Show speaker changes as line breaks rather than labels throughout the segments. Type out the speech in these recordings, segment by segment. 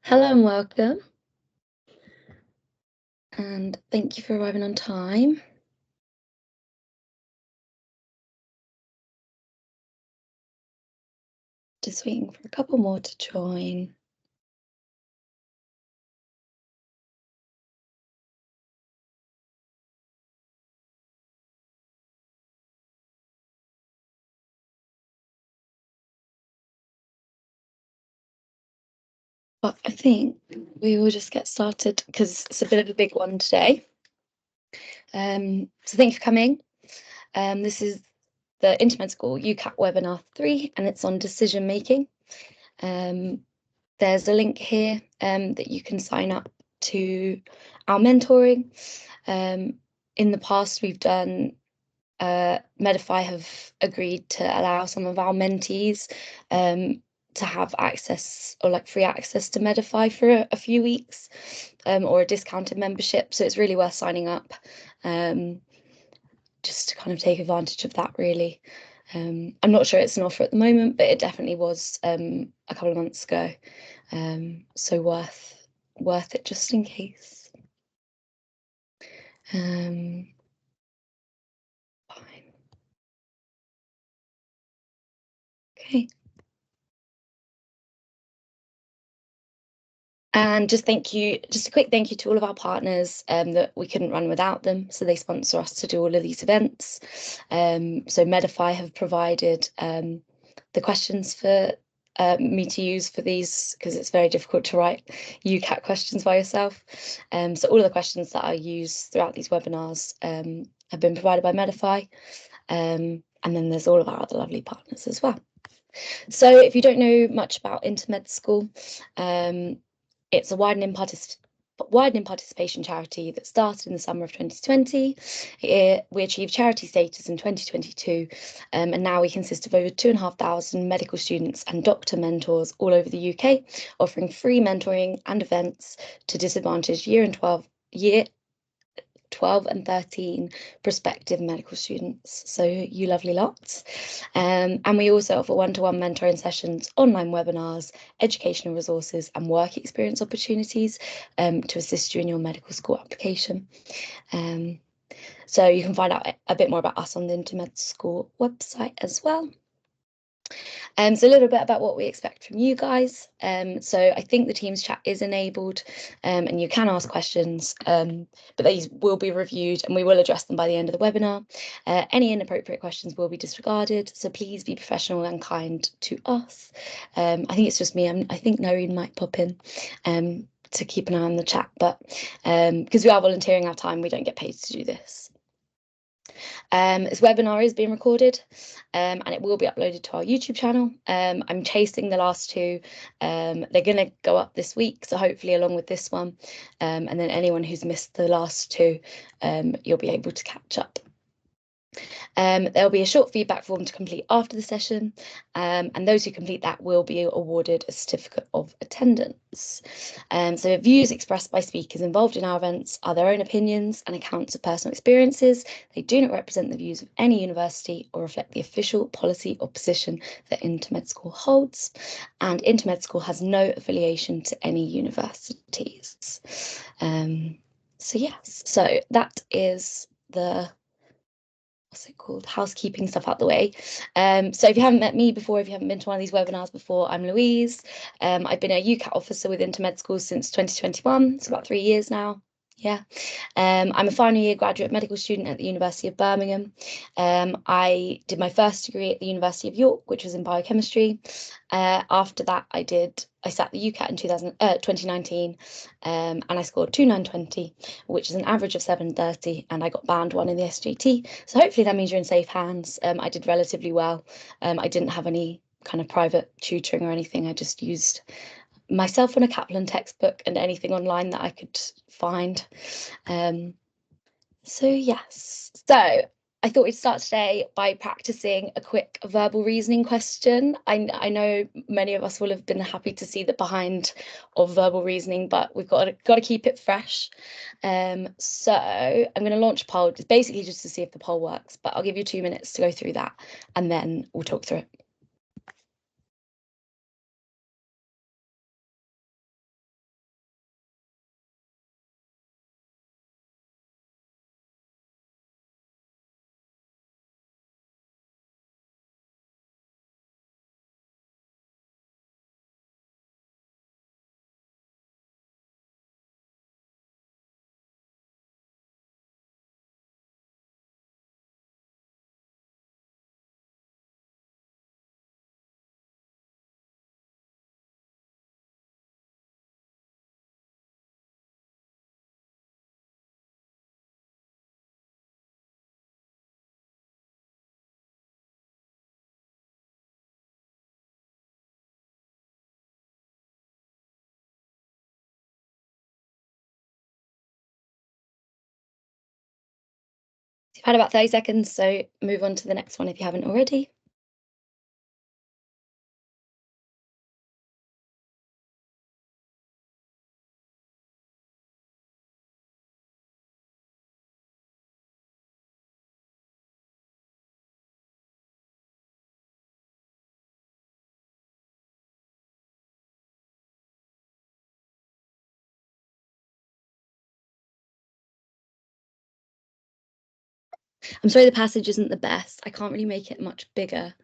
Hello and welcome, and thank you for arriving on time. Just waiting for a couple more to join. But I think we will just get started because it's a bit of a big one today. So thank you for coming. This is the Intermed School UCAT webinar 3, and it's on decision making. There's a link here that you can sign up to our mentoring. In the past, we've done Medify have agreed to allow some of our mentees to have access or like free access to Medify for a few weeks or a discounted membership. So it's really worth signing up just to kind of take advantage of that, really. I'm not sure it's an offer at the moment, but it definitely was a couple of months ago. So worth it just in case. Fine. Okay. And just a quick thank you to all of our partners that we couldn't run without them. So they sponsor us to do all of these events. So Medify have provided the questions for me to use for these because it's very difficult to write UCAT questions by yourself. So all of the questions that I use throughout these webinars have been provided by Medify. And then there's all of our other lovely partners as well. So if you don't know much about Intermed School, it's a widening participation charity that started in the summer of 2020. We achieved charity status in 2022, and now we consist of over 2,500 medical students and doctor mentors all over the UK, offering free mentoring and events to disadvantaged year 12 and 13 prospective medical students. So you lovely lots. And we also offer one-to-one mentoring sessions, online webinars, educational resources and work experience opportunities to assist you in your medical school application. So you can find out a bit more about us on the Intermed School website as well. So a little bit about what we expect from you guys. So I think the Teams chat is enabled and you can ask questions, but these will be reviewed and we will address them by the end of the webinar. Any inappropriate questions will be disregarded, so please be professional and kind to us. I think it's just me. I think Noreen might pop in to keep an eye on the chat, but because we are volunteering our time, we don't get paid to do this. This webinar is being recorded and it will be uploaded to our YouTube channel. I'm chasing the last two. They're going to go up this week, so hopefully along with this one. And then anyone who's missed the last two, you'll be able to catch up. There'll be a short feedback form to complete after the session, and those who complete that will be awarded a certificate of attendance. So views expressed by speakers involved in our events are their own opinions and accounts of personal experiences. They do not represent the views of any university or reflect the official policy or position that Intermed School holds, and Intermed School has no affiliation to any universities. So yes, so that is the what's it called, housekeeping stuff out the way. So if you haven't met me before, if you haven't been to one of these webinars before, I'm Louise. I've been a UCAT officer with Intermed School since 2021. It's about 3 years now. Yeah. I'm a final year graduate medical student at the University of Birmingham. I did my first degree at the University of York, which was in biochemistry. After that, I sat the UCAT in 2019 and I scored 2,920, which is an average of 730, and I got band 1 in the SGT. So hopefully that means you're in safe hands. I did relatively well. I didn't have any kind of private tutoring or anything. I just used myself on a Kaplan textbook and anything online that I could find. So yes, so I thought we'd start today by practicing a quick verbal reasoning question. I know many of us will have been happy to see the behind of verbal reasoning, but we've got to keep it fresh. So I'm going to launch a poll. It's basically just to see if the poll works, but I'll give you 2 minutes to go through that and then we'll talk through it. You've had about 30 seconds, so move on to the next one if you haven't already. I'm sorry the passage isn't the best. I can't really make it much bigger.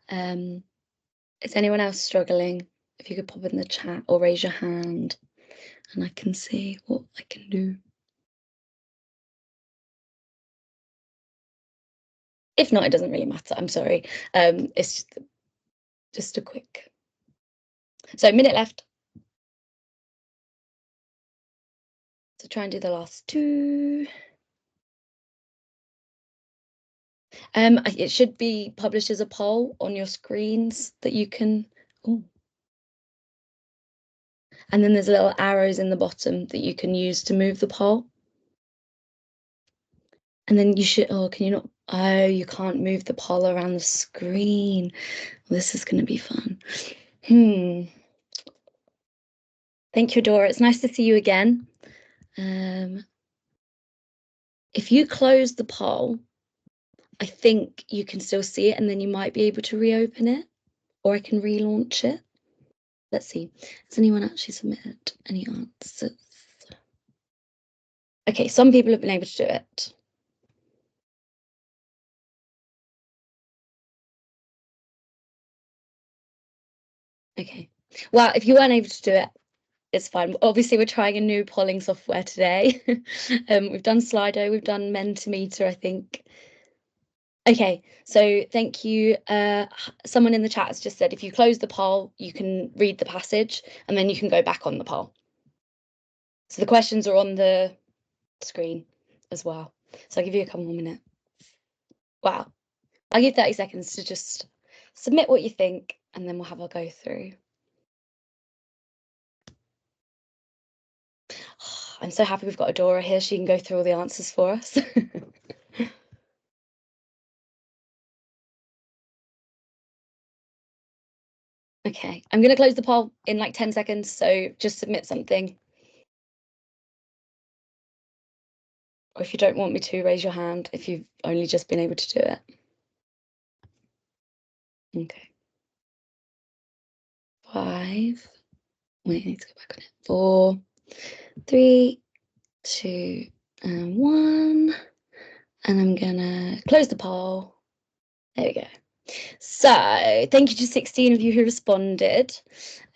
Is anyone else struggling? If you could pop in the chat or raise your hand and I can see what I can do. If not, it doesn't really matter. I'm sorry. It's just a quick. So minute left. So try and do the last two. It should be published as a poll on your screens that you can. Oh. And then there's little arrows in the bottom that you can use to move the poll. And then you should, oh, can you not? Oh, you can't move the poll around the screen. Well, this is going to be fun. Thank you, Dora. It's nice to see you again. If you close the poll, I think you can still see it and then you might be able to reopen it, or I can relaunch it. Let's see. Has anyone actually submitted any answers? Okay, some people have been able to do it. Okay. Well, if you weren't able to do it, it's fine. Obviously, we're trying a new polling software today. We've done Slido, we've done Mentimeter, I think. Okay, so thank you. Someone in the chat has just said if you close the poll, you can read the passage and then you can go back on the poll. So the questions are on the screen as well. So I'll give you a couple more minutes. Wow. I'll give 30 seconds to just submit what you think and then we'll have a go through. I'm so happy we've got Adora here. She can go through all the answers for us. Okay, I'm going to close the poll in like 10 seconds, so just submit something. Or if you don't want me to, raise your hand if you've only just been able to do it. Okay. 5. Wait, I need to go back on it. 4, 3, 2, and 1. And I'm gonna close the poll. There we go. So thank you to 16 of you who responded.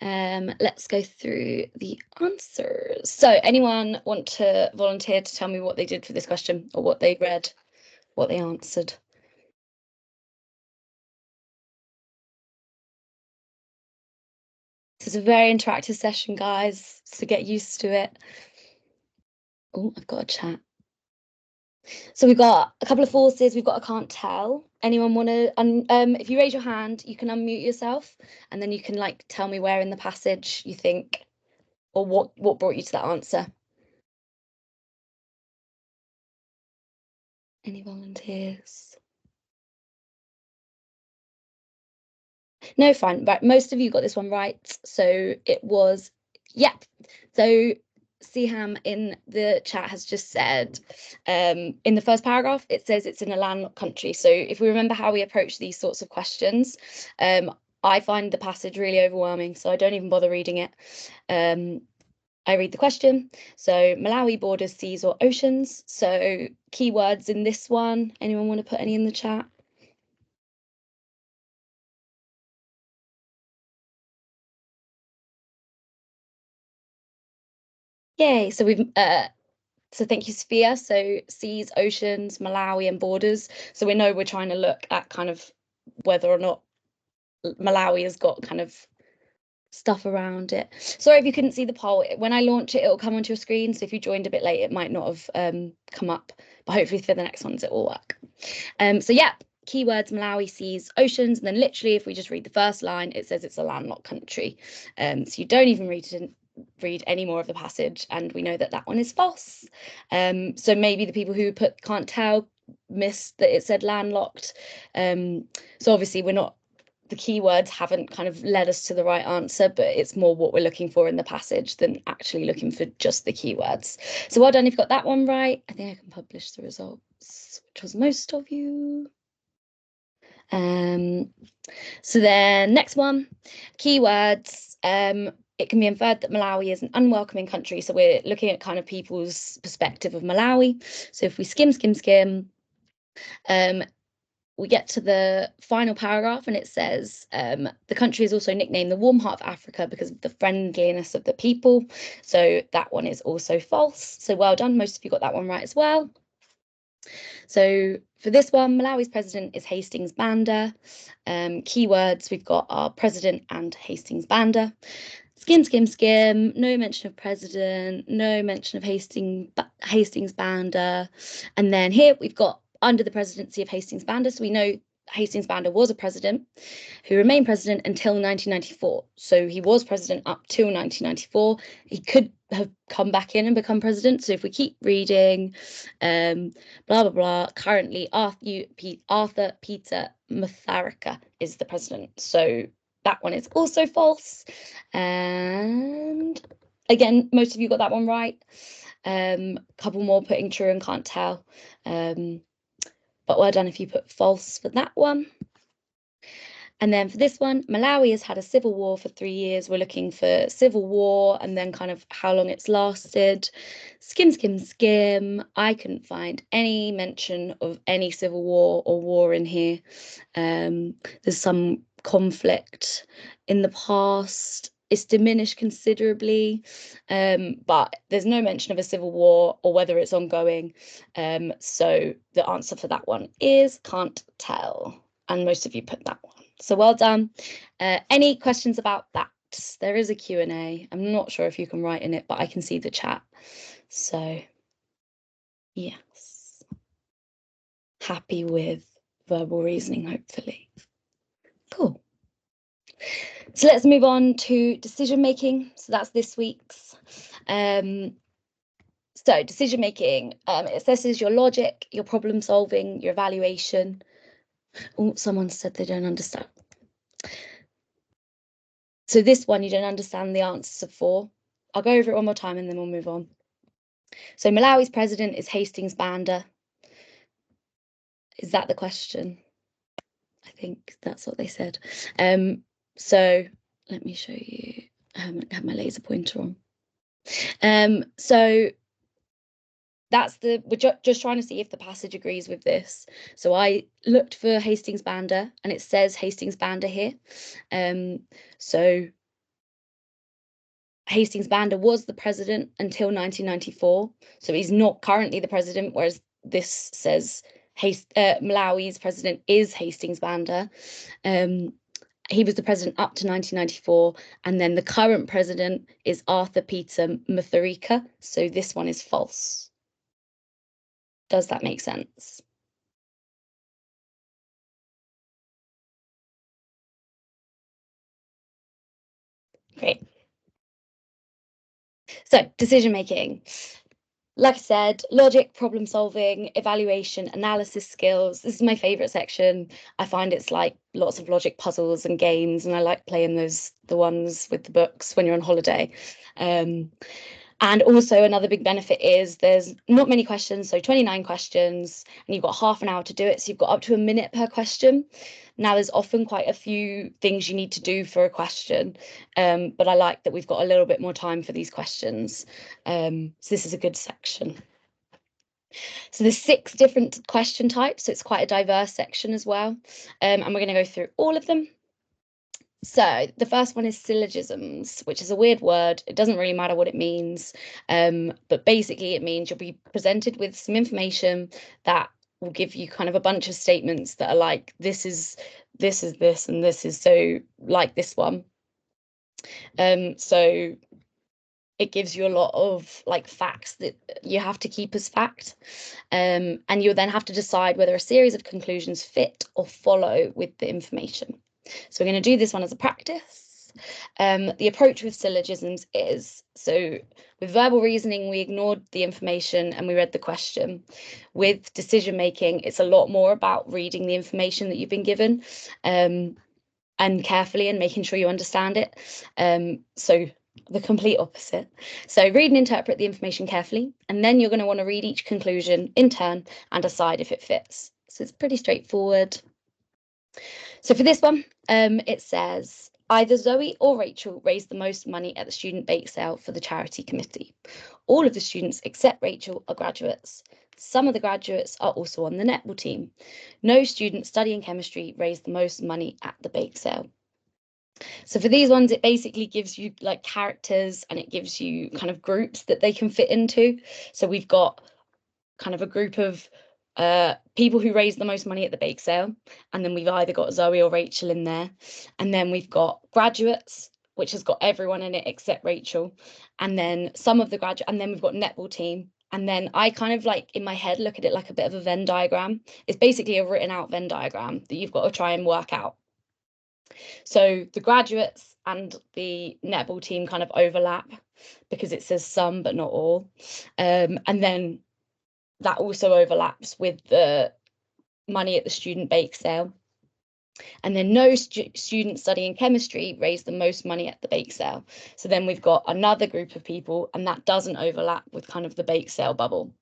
Let's go through the answers. So anyone want to volunteer to tell me what they did for this question or what they read, what they answered? This is a very interactive session, guys, so get used to it. Oh, I've got a chat. So we've got a couple of forces. We've got I can't tell. Anyone want to, if you raise your hand, you can unmute yourself and then you can like tell me where in the passage you think or what brought you to that answer. Any volunteers? No, fine. Right, most of you got this one right. So it was, yep. So Siham in the chat has just said, in the first paragraph, it says it's in a landlocked country. So if we remember how we approach these sorts of questions, I find the passage really overwhelming, so I don't even bother reading it. I read the question. So Malawi borders seas or oceans. So keywords in this one. Anyone want to put any in the chat? Yay. So we've so thank you, Sophia. So seas, oceans, Malawi and borders. So we know we're trying to look at kind of whether or not Malawi has got kind of stuff around it. Sorry if you couldn't see the poll. When I launch it, it'll come onto your screen. So if you joined a bit late, it might not have come up, but hopefully for the next ones it will work. So yeah, keywords, Malawi, seas, oceans, and then literally if we just read the first line, it says it's a landlocked country. So you don't even read any more of the passage, and we know that that one is false. So maybe the people who put can't tell, missed that it said landlocked. So obviously the keywords haven't kind of led us to the right answer, but it's more what we're looking for in the passage than actually looking for just the keywords. So well done if you got that one right. I think I can publish the results, which was most of you. So then next one, keywords. It can be inferred that Malawi is an unwelcoming country. So we're looking at kind of people's perspective of Malawi. So if we skim, we get to the final paragraph and it says, the country is also nicknamed the warm heart of Africa because of the friendliness of the people. So that one is also false. So well done. Most of you got that one right as well. So for this one, Malawi's president is Hastings Banda. Keywords, we've got our president and Hastings Banda. Skim. No mention of president, no mention of Hastings Banda. And then here we've got under the presidency of Hastings Banda. So we know Hastings Banda was a president who remained president until 1994. So he was president up till 1994. He could have come back in and become president. So if we keep reading, blah, blah, blah, currently Arthur Peter Mutharika is the president. So that one is also false. And again, most of you got that one right. Couple more putting true and can't tell. But well done if you put false for that one. And then for this one, Malawi has had a civil war for 3 years. We're looking for civil war and then kind of how long it's lasted. Skim. I couldn't find any mention of any civil war or war in here. There's some conflict in the past. It's diminished considerably, but there's no mention of a civil war or whether it's ongoing. So the answer for that one is can't tell. And most of you put that one. So well done. Any questions about that? There is a Q&A. I'm not sure if you can write in it, but I can see the chat. So yes. Happy with verbal reasoning, hopefully. Cool. So let's move on to decision making. So that's this week's. So decision making, it assesses your logic, your problem solving, your evaluation. Oh, someone said they don't understand. So this one you don't understand the answer for. I'll go over it one more time and then we'll move on. So Malawi's president is Hastings Banda. Is that the question? I think that's what they said. So let me show you. I haven't had my laser pointer on. So that's we're just trying to see if the passage agrees with this. So I looked for Hastings Banda and it says Hastings Banda here. So Hastings Banda was the president until 1994. So he's not currently the president, whereas this says Malawi's president is Hastings Banda. He was the president up to 1994, and then the current president is Arthur Peter Mutharika. So this one is false. Does that make sense? Great. So decision making. Like I said, logic, problem solving, evaluation, analysis skills. This is my favorite section. I find it's like lots of logic puzzles and games, and I like playing the ones with the books when you're on holiday. And also another big benefit is there's not many questions, so 29 questions, and you've got half an hour to do it. So you've got up to a minute per question. Now there's often quite a few things you need to do for a question, but I like that we've got a little bit more time for these questions. So this is a good section. So there's 6 different question types, so it's quite a diverse section as well. And we're going to go through all of them. So the first one is syllogisms, which is a weird word. It doesn't really matter what it means, but basically it means you'll be presented with some information that will give you kind of a bunch of statements that are like, this is this, and this is, so like this one. So it gives you a lot of like facts that you have to keep as fact. And you'll then have to decide whether a series of conclusions fit or follow with the information. So we're going to do this one as a practice. The approach with syllogisms is, so With verbal reasoning, we ignored the information and we read the question. With decision making, it's a lot more about reading the information that you've been given and carefully and making sure you understand it. So the complete opposite. So read and interpret the information carefully, and then you're going to want to read each conclusion in turn and decide if it fits. So it's pretty straightforward. So for this one, it says, either Zoe or Rachel raised the most money at the student bake sale for the charity committee. All of the students except Rachel are graduates. Some of the graduates are also on the netball team. No student studying chemistry raised the most money at the bake sale. So for these ones, it basically gives you like characters and it gives you kind of groups that they can fit into. So we've got kind of a group of people who raised the most money at the bake sale, and then we've either got Zoe or Rachel in there, and then we've got graduates, which has got everyone in it except Rachel, and then some of the graduate, and then we've got netball team. And then I kind of like in my head look at it like a bit of a Venn diagram. It's basically a written out Venn diagram that you've got to try and work out. So the graduates and the netball team kind of overlap because it says some but not all, and then that also overlaps with the money at the student bake sale. And then no student studying chemistry raised the most money at the bake sale. So then we've got another group of people, and that doesn't overlap with kind of the bake sale bubble,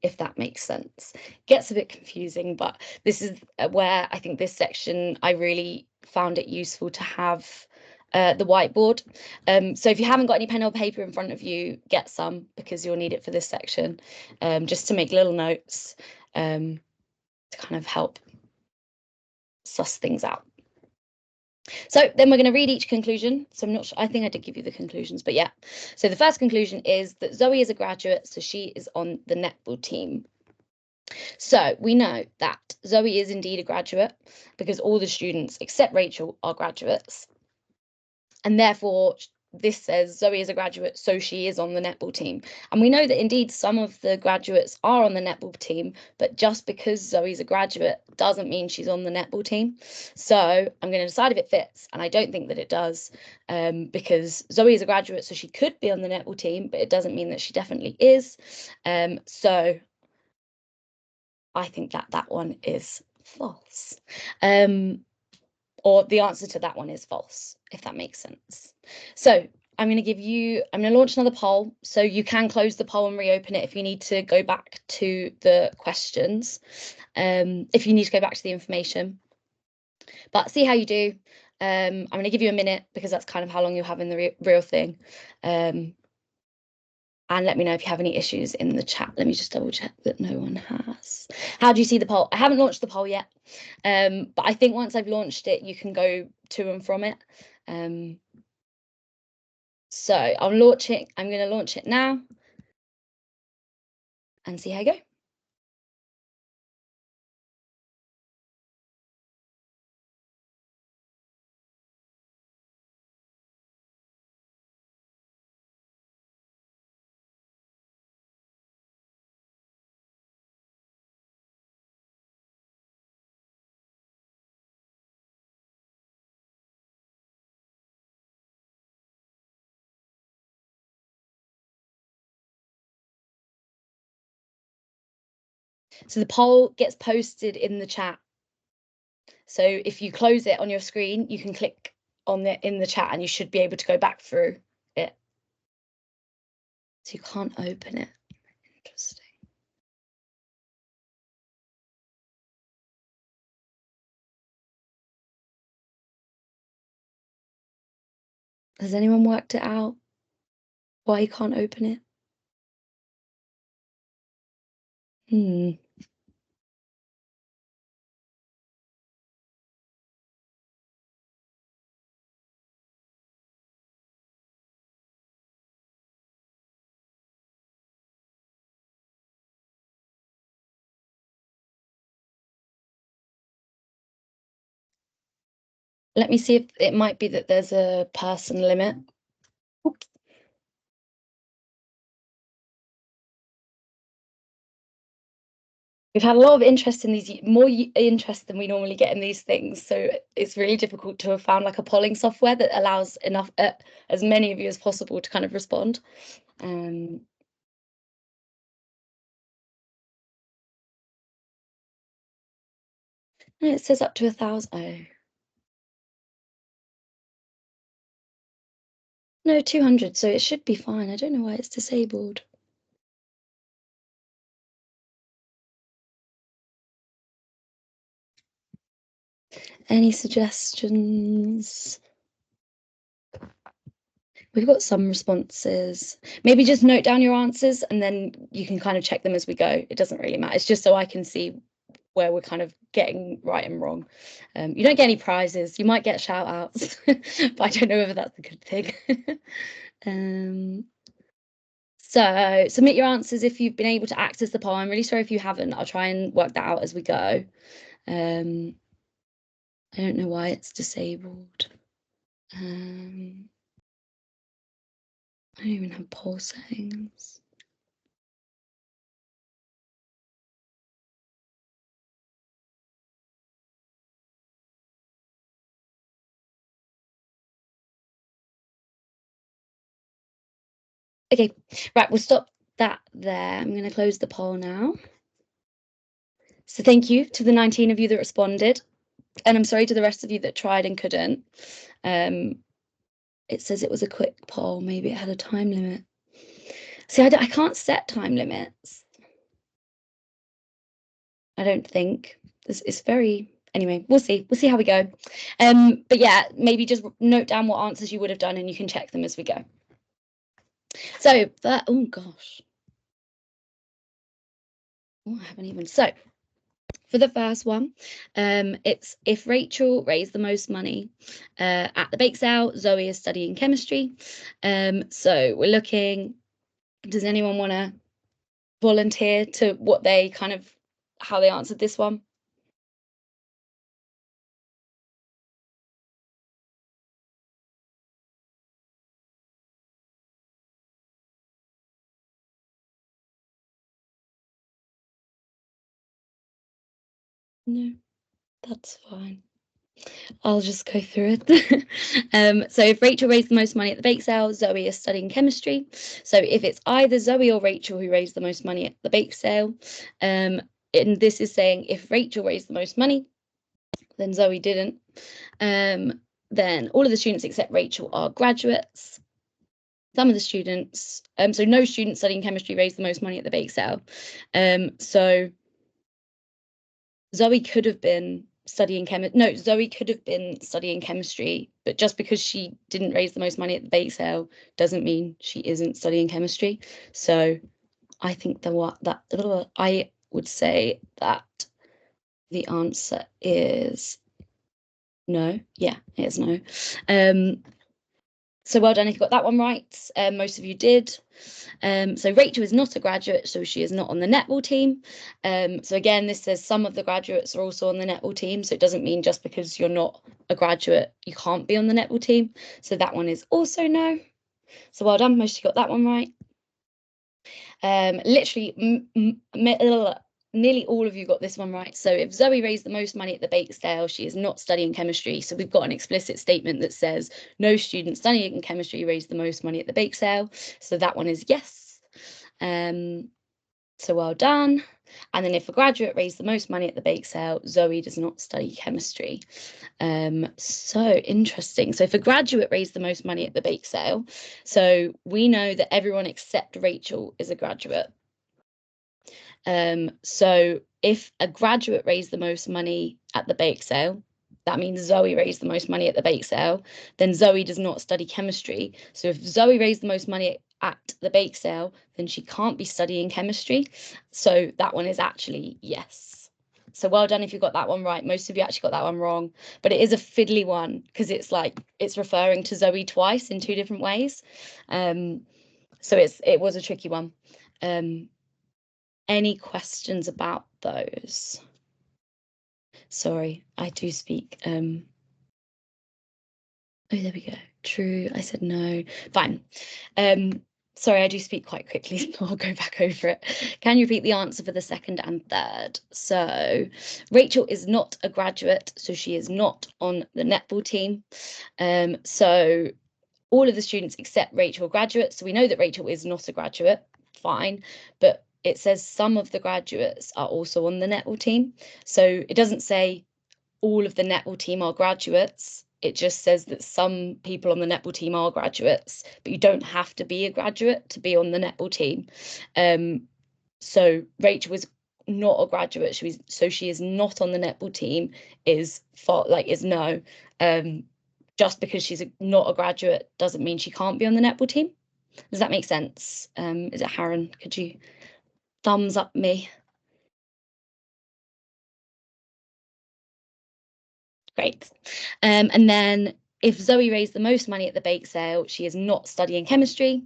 if that makes sense. Gets a bit confusing, but this is where I think this section, I really found it useful to have the whiteboard. So if you haven't got any pen or paper in front of you, get some because you'll need it for this section, just to make little notes to kind of help suss things out. So then we're going to read each conclusion. So I'm not sure, I think I did give you the conclusions, but yeah. So the first conclusion is that Zoe is a graduate, so she is on the netball team. So we know that Zoe is indeed a graduate because all the students except Rachel are graduates. And therefore, this says Zoe is a graduate, so she is on the netball team. And we know that indeed some of the graduates are on the netball team, but just because Zoe's a graduate doesn't mean she's on the netball team. So I'm going to decide if it fits, and I don't think that it does, because Zoe is a graduate, so she could be on the netball team, but it doesn't mean that she definitely is. So I think that that one is false. Or the answer to that one is false, if that makes sense. So I'm going to launch another poll. So you can close the poll and reopen it if you need to go back to the questions, if you need to go back to the information. But see how you do. I'm going to give you a minute because that's kind of how long you'll have in the real thing. And let me know if you have any issues in the chat. Let me just double check that no one has. How do you see the poll? I haven't launched the poll yet, but I think once I've launched it, you can go to and from it. So I'm going to launch it now and see how I go. So the poll gets posted in the chat. So if you close it on your screen, you can click on it in the chat and you should be able to go back through it. So you can't open it. Interesting. Has anyone worked it out? Why you can't open it? Let me see if it might be that there's a person limit. Oops. We've had a lot of interest in these, more interest than we normally get in these things. So it's really difficult to have found like a polling software that allows enough, as many of you as possible to kind of respond. No, it says up to 1,000. Oh. No, 200, so it should be fine. I don't know why it's disabled. Any suggestions? We've got some responses. Maybe just note down your answers and then you can kind of check them as we go. It doesn't really matter. It's just so I can see where we're kind of getting right and wrong. You don't get any prizes. You might get shout outs, but I don't know whether that's a good thing. So submit your answers if you've been able to access the poll. I'm really sorry if you haven't. I'll try and work that out as we go. I don't know why it's disabled. I don't even have poll settings. Okay, right, we'll stop that there. I'm going to close the poll now. So thank you to the 19 of you that responded. And I'm sorry to the rest of you that tried and couldn't. It says it was a quick poll. Maybe it had a time limit. See, I can't set time limits. I don't think. It's very... Anyway, we'll see. We'll see how we go. But yeah, maybe just note down what answers you would have done and you can check them as we go. So that... Oh, gosh. Oh, I haven't even... So for the first one, it's if Rachel raised the most money at the bake sale, Zoe is studying chemistry. So we're looking, does anyone want to volunteer to what they kind of, how they answered this one? No, that's fine. I'll just go through it. So if Rachel raised the most money at the bake sale, Zoe is studying chemistry. So if it's either Zoe or Rachel who raised the most money at the bake sale, and this is saying if Rachel raised the most money, then Zoe didn't. Then all of the students except Rachel are graduates. Some of the students, so no student studying chemistry raised the most money at the bake sale. So Zoe could have been studying Zoe could have been studying chemistry, but just because she didn't raise the most money at the bake sale doesn't mean she isn't studying chemistry. So I think I would say that the answer is no. Yeah, it is no. So well done if you got that one right. Most of you did. So Rachel is not a graduate, so she is not on the netball team. So again, this says some of the graduates are also on the netball team. So it doesn't mean just because you're not a graduate, you can't be on the netball team. So that one is also no. So well done, most of you got that one right. Literally, nearly all of you got this one right. So if Zoe raised the most money at the bake sale, she is not studying chemistry. So we've got an explicit statement that says no student studying chemistry raised the most money at the bake sale. So that one is yes. So well done. And then if a graduate raised the most money at the bake sale, Zoe does not study chemistry. So interesting. So if a graduate raised the most money at the bake sale, so we know that everyone except Rachel is a graduate. So if a graduate raised the most money at the bake sale, that means Zoe raised the most money at the bake sale, then Zoe does not study chemistry. So if Zoe raised the most money at the bake sale, then she can't be studying chemistry. So that one is actually yes. So well done if you got that one right. Most of you actually got that one wrong, but it is a fiddly one because it's referring to Zoe twice in two different ways. So it was a tricky one. Any questions about those? Sorry, I do speak. Oh, there we go. True, I said no. Fine. Sorry, I do speak quite quickly, so I'll go back over it. Can you repeat the answer for the second and third? So Rachel is not a graduate, so she is not on the netball team. So all of the students except Rachel are graduates. So we know that Rachel is not a graduate, fine, but it says some of the graduates are also on the netball team. So it doesn't say all of the netball team are graduates. It just says that some people on the netball team are graduates, but you don't have to be a graduate to be on the netball team. So Rachel was not a graduate. She is not on the netball team is no. Just because she's not a graduate doesn't mean she can't be on the netball team. Does that make sense? Is it Harren? Could you thumbs up me? Great. And then if Zoe raised the most money at the bake sale, she is not studying chemistry.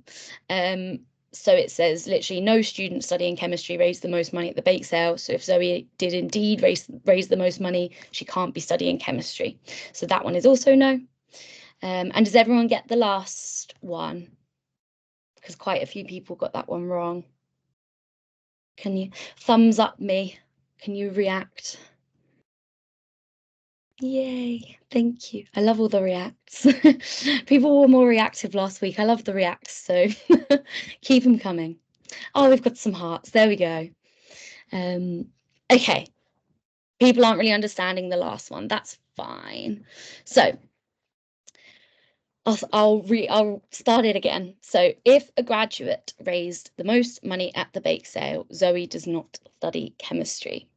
So it says literally no student studying chemistry raised the most money at the bake sale. So if Zoe did indeed raise the most money, she can't be studying chemistry. So that one is also no. And does everyone get the last one? Because quite a few people got that one wrong. Can you thumbs up me? Can you react? Yay, thank you. I love all the reacts. People were more reactive last week. I love the reacts, so keep them coming. Oh, we've got some hearts. There we go. Okay. People aren't really understanding the last one. That's fine. So I'll start it again. So if a graduate raised the most money at the bake sale, Zoe does not study chemistry.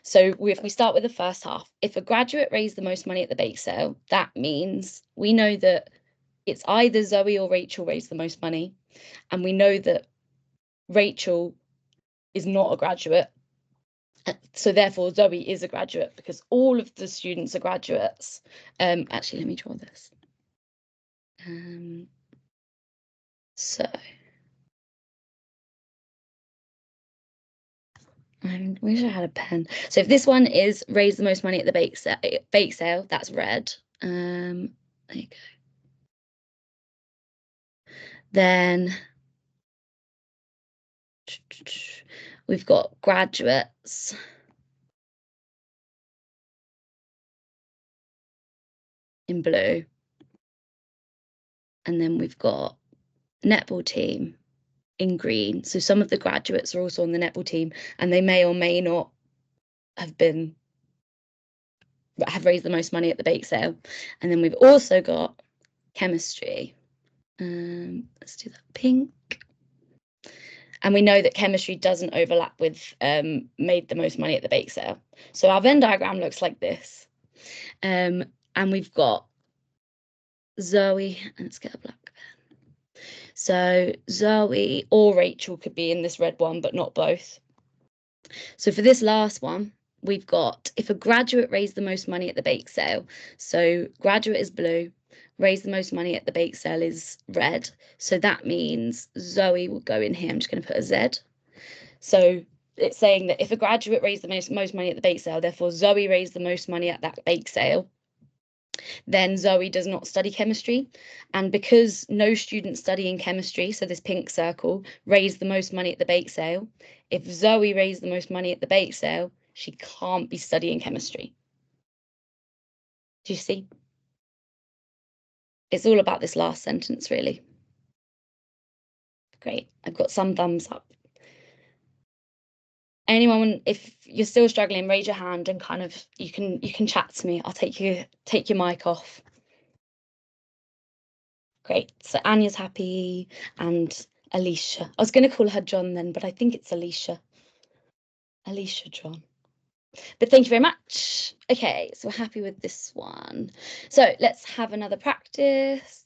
So if we start with the first half, if a graduate raised the most money at the bake sale, that means we know that it's either Zoe or Rachel raised the most money. And we know that Rachel is not a graduate. So therefore, Zoe is a graduate because all of the students are graduates. Actually, let me draw this. So I wish I had a pen. So if this one is raise the most money at the bake sale, that's red. There you go. Then we've got graduates. In blue. And then we've got netball team in green. So some of the graduates are also on the netball team and they may or may not have raised the most money at the bake sale. And then we've also got chemistry. Let's do that pink. And we know that chemistry doesn't overlap with made the most money at the bake sale. So our Venn diagram looks like this. And we've got Zoe, let's get a black pen. So Zoe or Rachel could be in this red one, but not both. So for this last one, we've got if a graduate raised the most money at the bake sale. So graduate is blue, raised the most money at the bake sale is red. So that means Zoe will go in here. I'm just going to put a Z. So it's saying that if a graduate raised the most money at the bake sale, therefore Zoe raised the most money at that bake sale, then Zoe does not study chemistry. And because no student studying chemistry, so this pink circle, raised the most money at the bake sale, if Zoe raised the most money at the bake sale, she can't be studying chemistry. Do you see? It's all about this last sentence, really. Great. I've got some thumbs up. Anyone, if you're still struggling, raise your hand and kind of you can chat to me. I'll take your mic off. Great. So Anya's happy and Alicia. I was going to call her John then, but I think it's Alicia. Alicia John. But thank you very much. Okay, so we're happy with this one. So let's have another practice.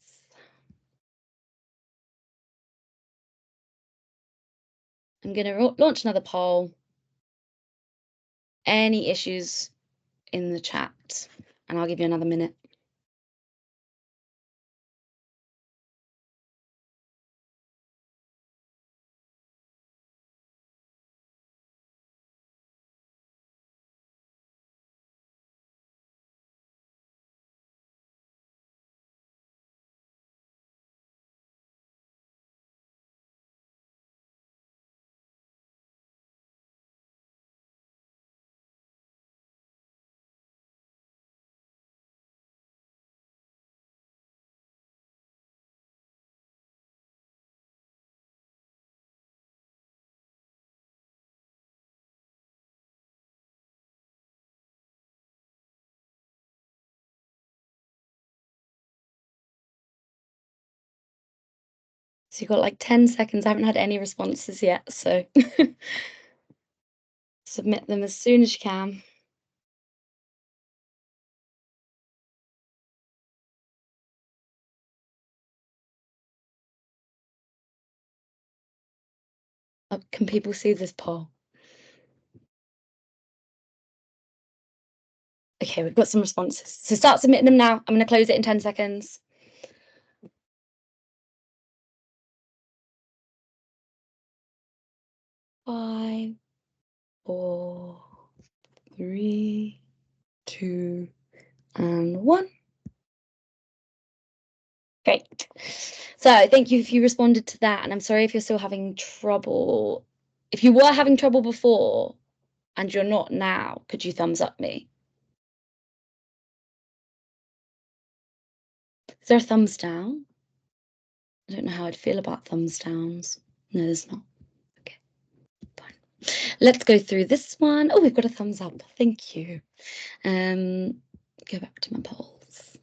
I'm going to launch another poll. Any issues in the chat? And I'll give you another minute. So you've got like 10 seconds. I haven't had any responses yet, so submit them as soon as you can. Can people see this poll? Okay, we've got some responses. So start submitting them now. I'm going to close it in 10 seconds. 5, 4, 3, 2, and 1. Great. So thank you if you responded to that, and I'm sorry if you're still having trouble. If you were having trouble before and you're not now, could you thumbs up me? Is there a thumbs down? I don't know how I'd feel about thumbs downs. No, there's not. Okay, fine. Let's go through this one. Oh, we've got a thumbs up. Thank you. Go back to my polls.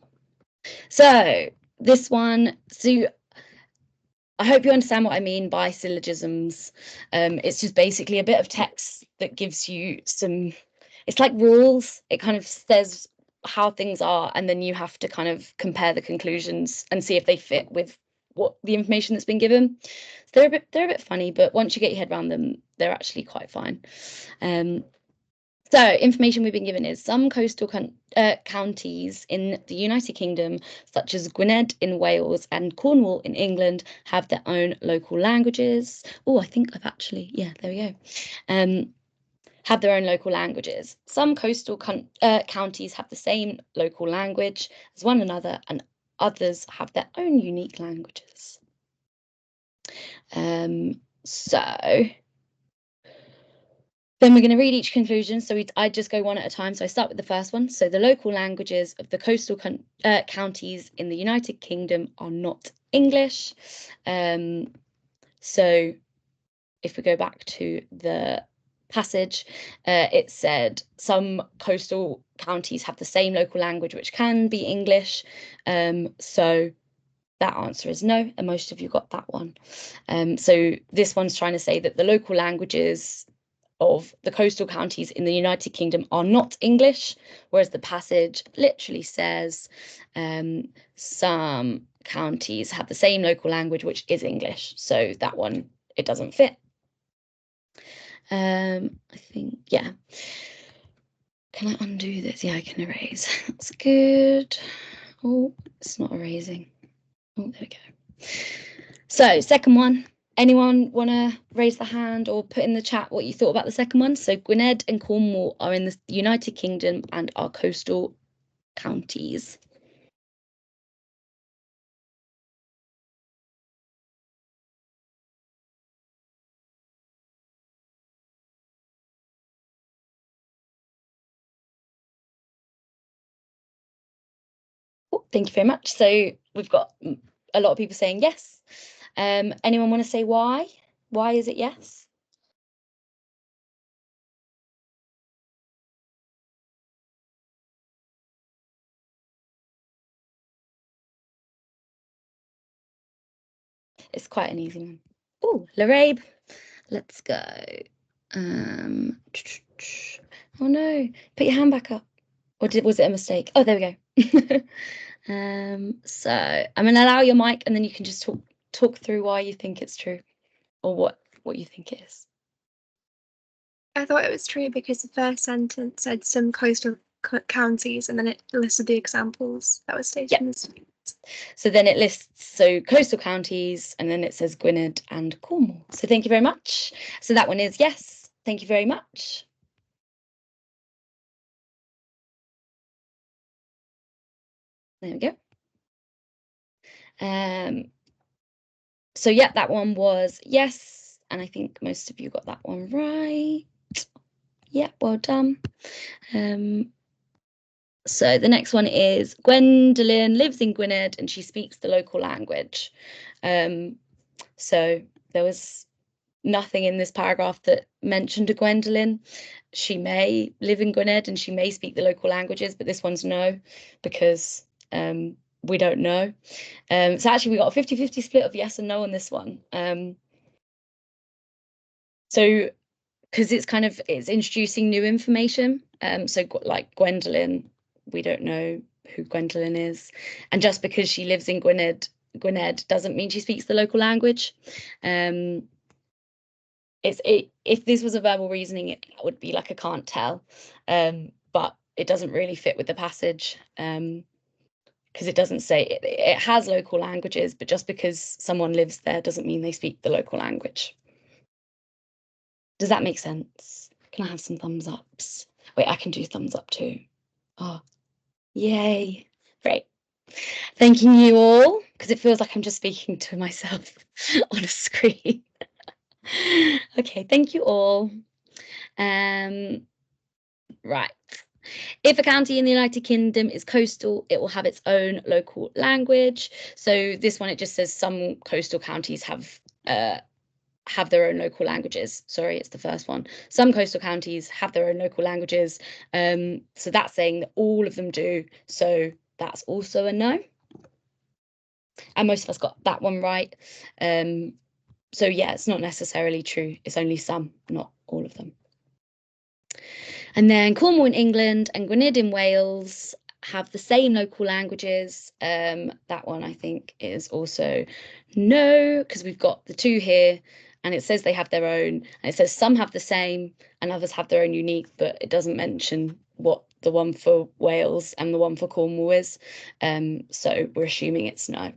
So this one, so I hope you understand what I mean by syllogisms. It's just basically a bit of text that gives you some, it's like rules. It kind of says how things are, and then you have to kind of compare the conclusions and see if they fit with what the information that's been given. So they're a bit funny, but once you get your head around them, they're actually quite fine. So information we've been given is some coastal counties in the United Kingdom, such as Gwynedd in Wales and Cornwall in England, have their own local languages. Oh, I think I've actually, yeah, there we go. Have their own local languages. Some coastal counties have the same local language as one another, and others have their own unique languages. So then we're going to read each conclusion. So I just go one at a time. So I start with the first one. So the local languages of the coastal counties in the United Kingdom are not English. So if we go back to the passage, it said some coastal counties have the same local language, which can be English. So that answer is no, and most of you got that one. So this one's trying to say that the local languages of the coastal counties in the United Kingdom are not English, whereas the passage literally says some counties have the same local language, which is English. So that one, it doesn't fit. I think, yeah. Can I undo this? Yeah, I can erase. That's good. Oh, it's not erasing. Oh, there we go. So second one, anyone want to raise the hand or put in the chat what you thought about the second one? So Gwynedd and Cornwall are in the United Kingdom and are coastal counties. Oh, thank you very much. So we've got a lot of people saying yes. Anyone want to say why? Why is it yes? It's quite an easy one. Oh, Larabe, let's go. Oh no, put your hand back up. Or was it a mistake? Oh, there we go. So I'm gonna allow your mic, and then you can just talk through why you think it's true, or what you think it is.
I thought it was true because the first sentence said some coastal counties, and then it listed the examples that was stated.
Yeah. So then it lists coastal counties, and then it says Gwynedd and Cornwall. So thank you very much. So that one is yes. Thank you very much. There we go. So yeah, that one was yes, and I think most of you got that one right. Yeah, well done. So the next one is Gwendolyn lives in Gwynedd and she speaks the local language. So there was nothing in this paragraph that mentioned a Gwendolyn. She may live in Gwynedd and she may speak the local languages, but this one's no, because we don't know. So actually we got a 50-50 split of yes and no on this one. So because it's introducing new information. So like Gwendolyn, we don't know who Gwendolyn is, and just because she lives in Gwynedd doesn't mean she speaks the local language. If this was a verbal reasoning, it would be like a can't tell, but it doesn't really fit with the passage, because it doesn't say it has local languages, but just because someone lives there doesn't mean they speak the local language. Does that make sense? Can I have some thumbs ups? Wait, I can do thumbs up too. Oh, yay. Great. Thanking you all, because it feels like I'm just speaking to myself on a screen. Okay, thank you all. Right. If a county in the United Kingdom is coastal, it will have its own local language. So this one, it just says some coastal counties have their own local languages. Sorry, it's the first one. Some coastal counties have their own local languages. So that's saying that all of them do. So that's also a no. And most of us got that one right. So yeah, it's not necessarily true. It's only some, not all of them. And then Cornwall in England and Gwynedd in Wales have the same local languages. That one I think is also no, because we've got the two here and it says they have their own, and it says some have the same and others have their own unique, but it doesn't mention what the one for Wales and the one for Cornwall is. So we're assuming it's no.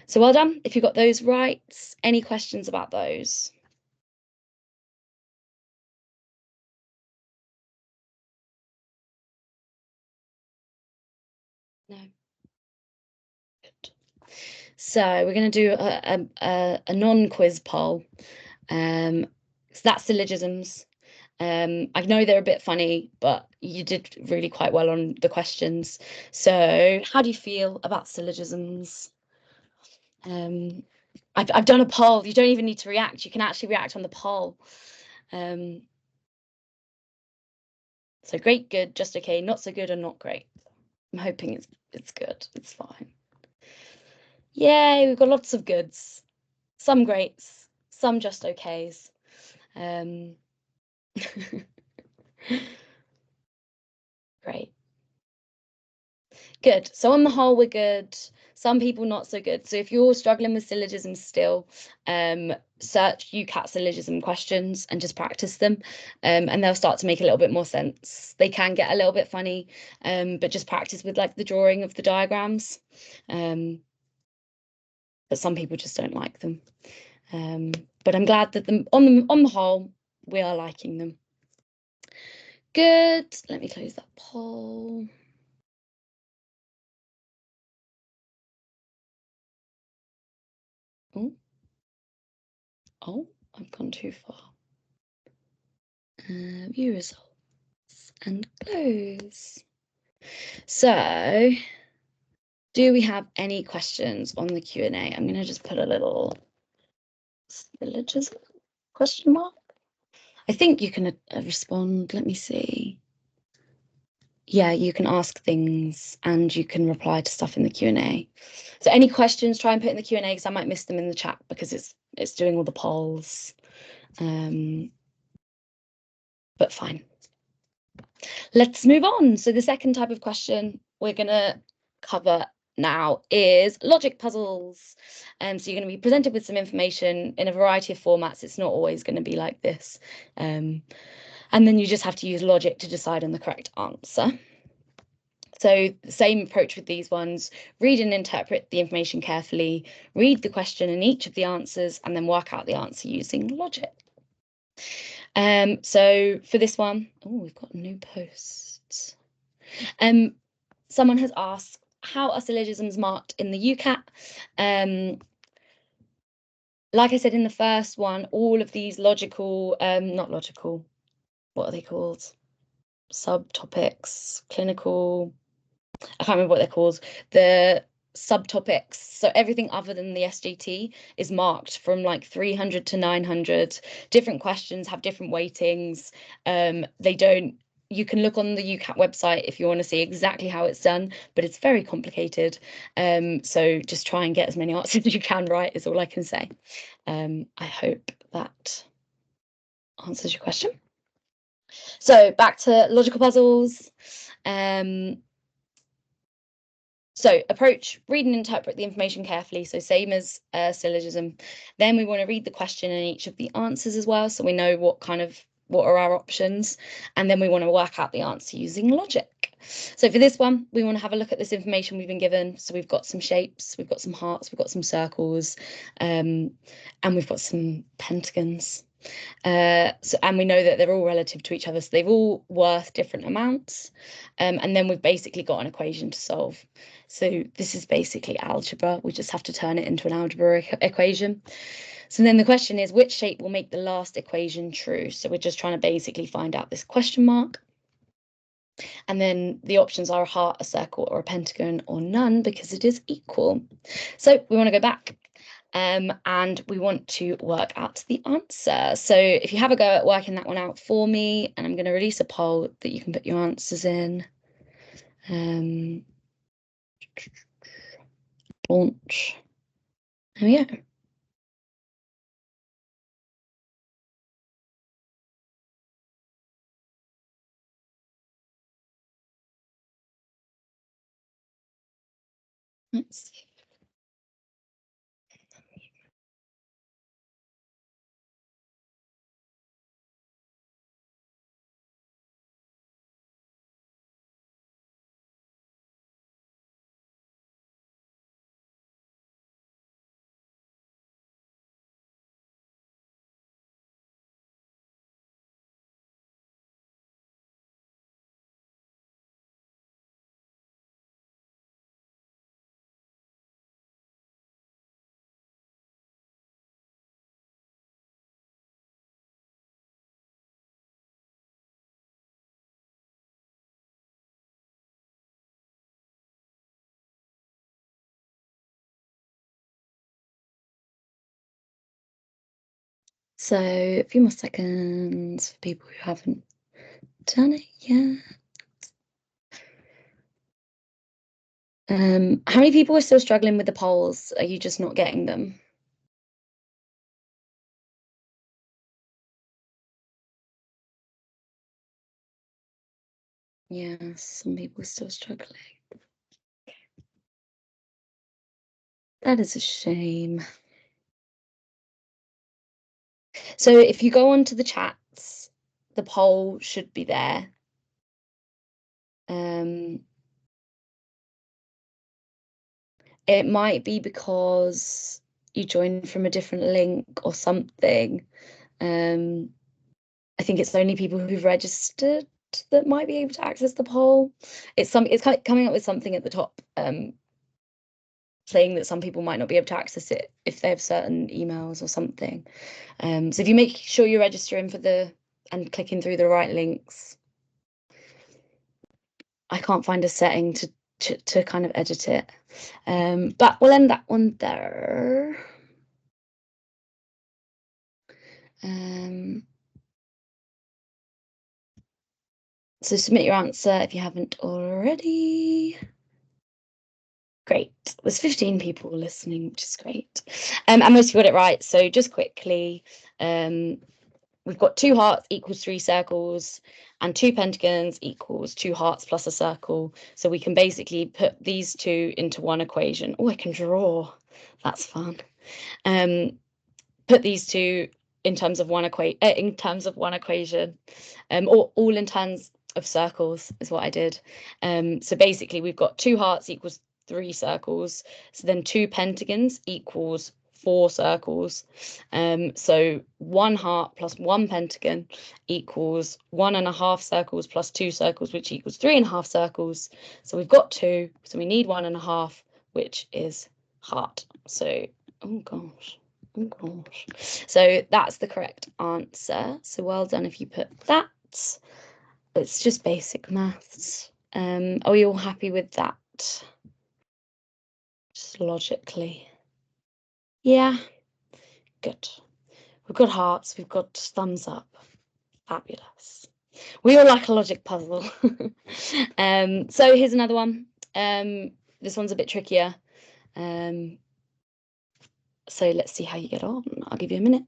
So well done if you got those right. Any questions about those? No. Good. So we're going to do a non-quiz poll. So that's syllogisms. I know they're a bit funny, but you did really quite well on the questions. So how do you feel about syllogisms? I've done a poll. You don't even need to react. You can actually react on the poll. So great, good, just okay, not so good, and not great. I'm hoping it's good. It's fine. Yay, we've got lots of goods. Some greats, some just okays. Great. Good. So on the whole, we're good. Some people not so good. So if you're struggling with syllogisms still, search UCAT syllogism questions and just practice them, and they'll start to make a little bit more sense. They can get a little bit funny, but just practice with like the drawing of the diagrams. But some people just don't like them. But I'm glad that on the whole, we are liking them. Good. Let me close that poll. Oh, I've gone too far. View results and close. So, do we have any questions on the Q&A? I'm going to just put a little syllogism question mark. I think you can respond. Let me see. Yeah, you can ask things and you can reply to stuff in the Q&A. So any questions, try and put in the Q&A because I might miss them in the chat because it's doing all the polls. But fine. Let's move on. So the second type of question we're going to cover now is logic puzzles. So you're going to be presented with some information in a variety of formats. It's not always going to be like this. And then you just have to use logic to decide on the correct answer. So the same approach with these ones, read and interpret the information carefully, read the question and each of the answers, and then work out the answer using logic. So for this one, we've got new posts. Someone has asked, how are syllogisms marked in the UCAT? Like I said in the first one, all of these logical, not logical, what are they called? Subtopics, clinical, I can't remember what they're called. The subtopics, so everything other than the SGT is marked from like 300 to 900. Different questions have different weightings. They don't you can look on the UCAT website if you want to see exactly how it's done, but it's very complicated. So just try and get as many answers as you can right is all I can say. I hope that answers your question. So back to logical puzzles. So approach, read and interpret the information carefully. So same as syllogism. Then we want to read the question and each of the answers as well. So we know what are our options. And then we want to work out the answer using logic. So for this one, we want to have a look at this information we've been given. So we've got some shapes, we've got some hearts, we've got some circles, and we've got some pentagons. And we know that they're all relative to each other, so they've all worth different amounts. And then we've basically got an equation to solve. So this is basically algebra. We just have to turn it into an algebra equation. So then the question is, which shape will make the last equation true? So we're just trying to basically find out this question mark. And then the options are a heart, a circle, or a pentagon, or none, because it is equal. So we want to go back. And we want to work out the answer. So if you have a go at working that one out for me, and I'm going to release a poll that you can put your answers in. Launch. There we go. Let's see. So a few more seconds for people who haven't done it yet. How many people are still struggling with the polls? Are you just not getting them? Yeah, some people are still struggling. That is a shame. So if you go onto the chats, the poll should be there. It might be because you joined from a different link or something. I think it's only people who've registered that might be able to access the poll. It's coming up with something at the top, saying that some people might not be able to access it if they have certain emails or something. So if you make sure you're registering and clicking through the right links. I can't find a setting to kind of edit it. But we'll end that one there. So submit your answer if you haven't already. Great. There's 15 people listening, which is great. And most of you got it right. So just quickly, we've got 2 hearts equals 3 circles, and 2 pentagons equals 2 hearts plus a circle. So we can basically put these two into one equation. Oh, I can draw. That's fun. Put these two in terms of one equation, or all in terms of circles is what I did. So basically we've got 2 hearts equals 3 circles. So then 2 pentagons equals 4 circles. So 1 heart plus 1 pentagon equals 1.5 circles plus 2 circles, which equals 3.5 circles. So we've got 2, so we need 1.5, which is heart. So, oh gosh. Oh gosh. So that's the correct answer. So well done if you put that. It's just basic maths. Are we all happy with that? Just logically. Yeah. Good. We've got hearts, we've got thumbs up. Fabulous. We all like a logic puzzle. So here's another one. This one's a bit trickier. So let's see how you get on. I'll give you a minute.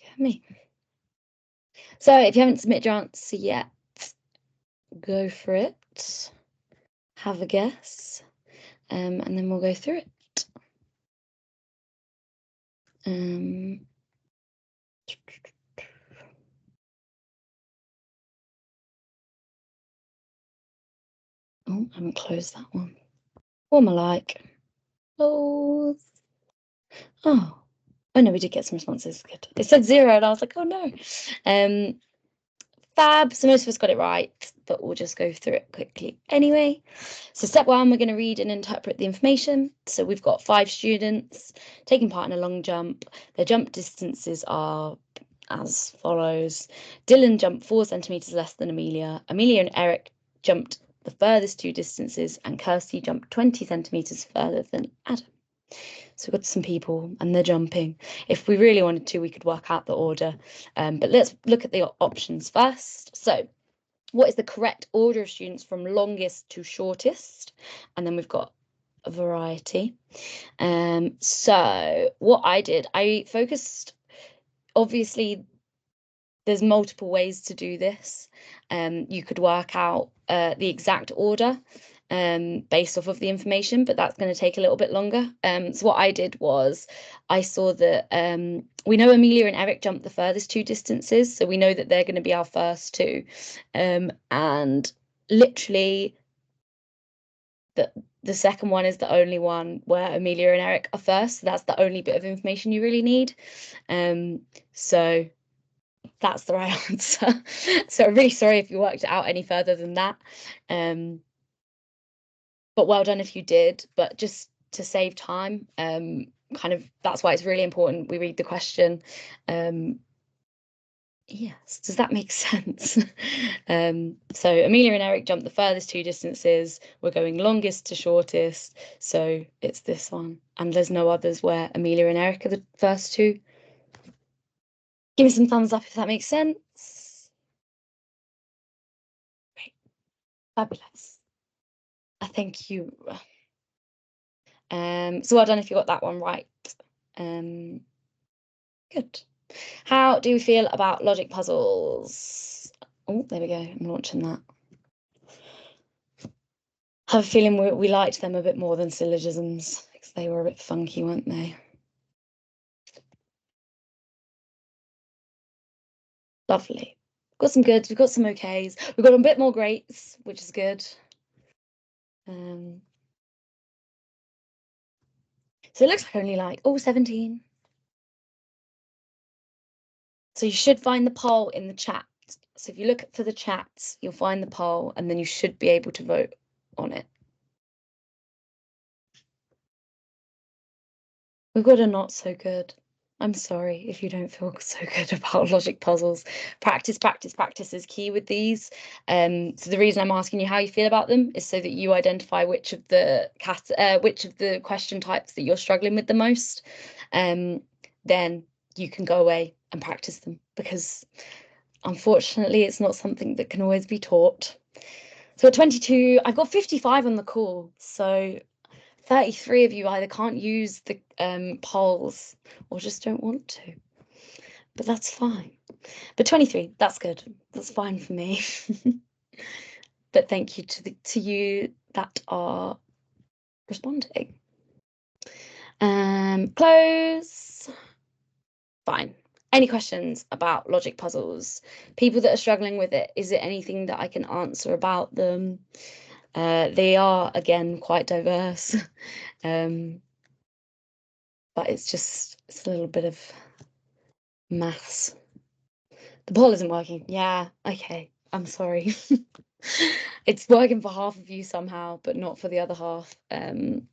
Scare me. So if you haven't submitted your answer yet, go for it. Have a guess. And then we'll go through it. Oh, I haven't closed that one. What am I like? Close. Oh. Oh no, we did get some responses. Good. It said 0 and I was like, oh no. Fab. So most of us got it right, but we'll just go through it quickly anyway. So step 1, we're going to read and interpret the information. So we've got 5 students taking part in a long jump. Their jump distances are as follows. Dylan jumped 4 centimeters less than Amelia. Amelia and Eric jumped the furthest 2 distances, and Kirsty jumped 20 centimeters further than Adam. So we've got some people and they're jumping. If we really wanted to, we could work out the order. But let's look at the options first. So what is the correct order of students from longest to shortest? And then we've got a variety. So what I did, I focused, obviously, there's multiple ways to do this. You could work out the exact order based off of the information, but that's going to take a little bit longer. So what I did was I saw that we know Amelia and Eric jumped the furthest 2 distances, so we know that they're going to be our first 2. And literally the second one is the only one where Amelia and Eric are first. So that's the only bit of information you really need. So that's the right answer. So I'm really sorry if you worked it out any further than that. But well done if you did. But just to save time, kind of that's why it's really important we read the question. Yes, does that make sense? So Amelia and Eric jumped the furthest 2 distances. We're going longest to shortest. So it's this one. And there's no others where Amelia and Eric are the first 2. Give me some thumbs up if that makes sense. Great. Fabulous. I thank you. So well done if you got that one right. Good. How do you feel about logic puzzles? Oh, there we go. I'm launching that. I have a feeling we liked them a bit more than syllogisms because they were a bit funky, weren't they? Lovely. Got some goods, we've got some okays. We've got a bit more greats, which is good. So it looks like only like, 17. So you should find the poll in the chat. So if you look for the chats, you'll find the poll and then you should be able to vote on it. We've got a not so good. I'm sorry if you don't feel so good about logic puzzles. Practice, practice, practice is key with these. So the reason I'm asking you how you feel about them is so that you identify which of the question types that you're struggling with the most. Then you can go away and practice them, because unfortunately it's not something that can always be taught. So at 22, I've got 55 on the call, so 33 of you either can't use the polls or just don't want to. But that's fine. But 23, that's good. That's fine for me. But thank you to you that are responding. Close. Fine. Any questions about logic puzzles? People that are struggling with it, is it anything that I can answer about them? They are, again, quite diverse. But it's a little bit of maths. The poll isn't working. Yeah, okay. I'm sorry. It's working for half of you somehow, but not for the other half. It's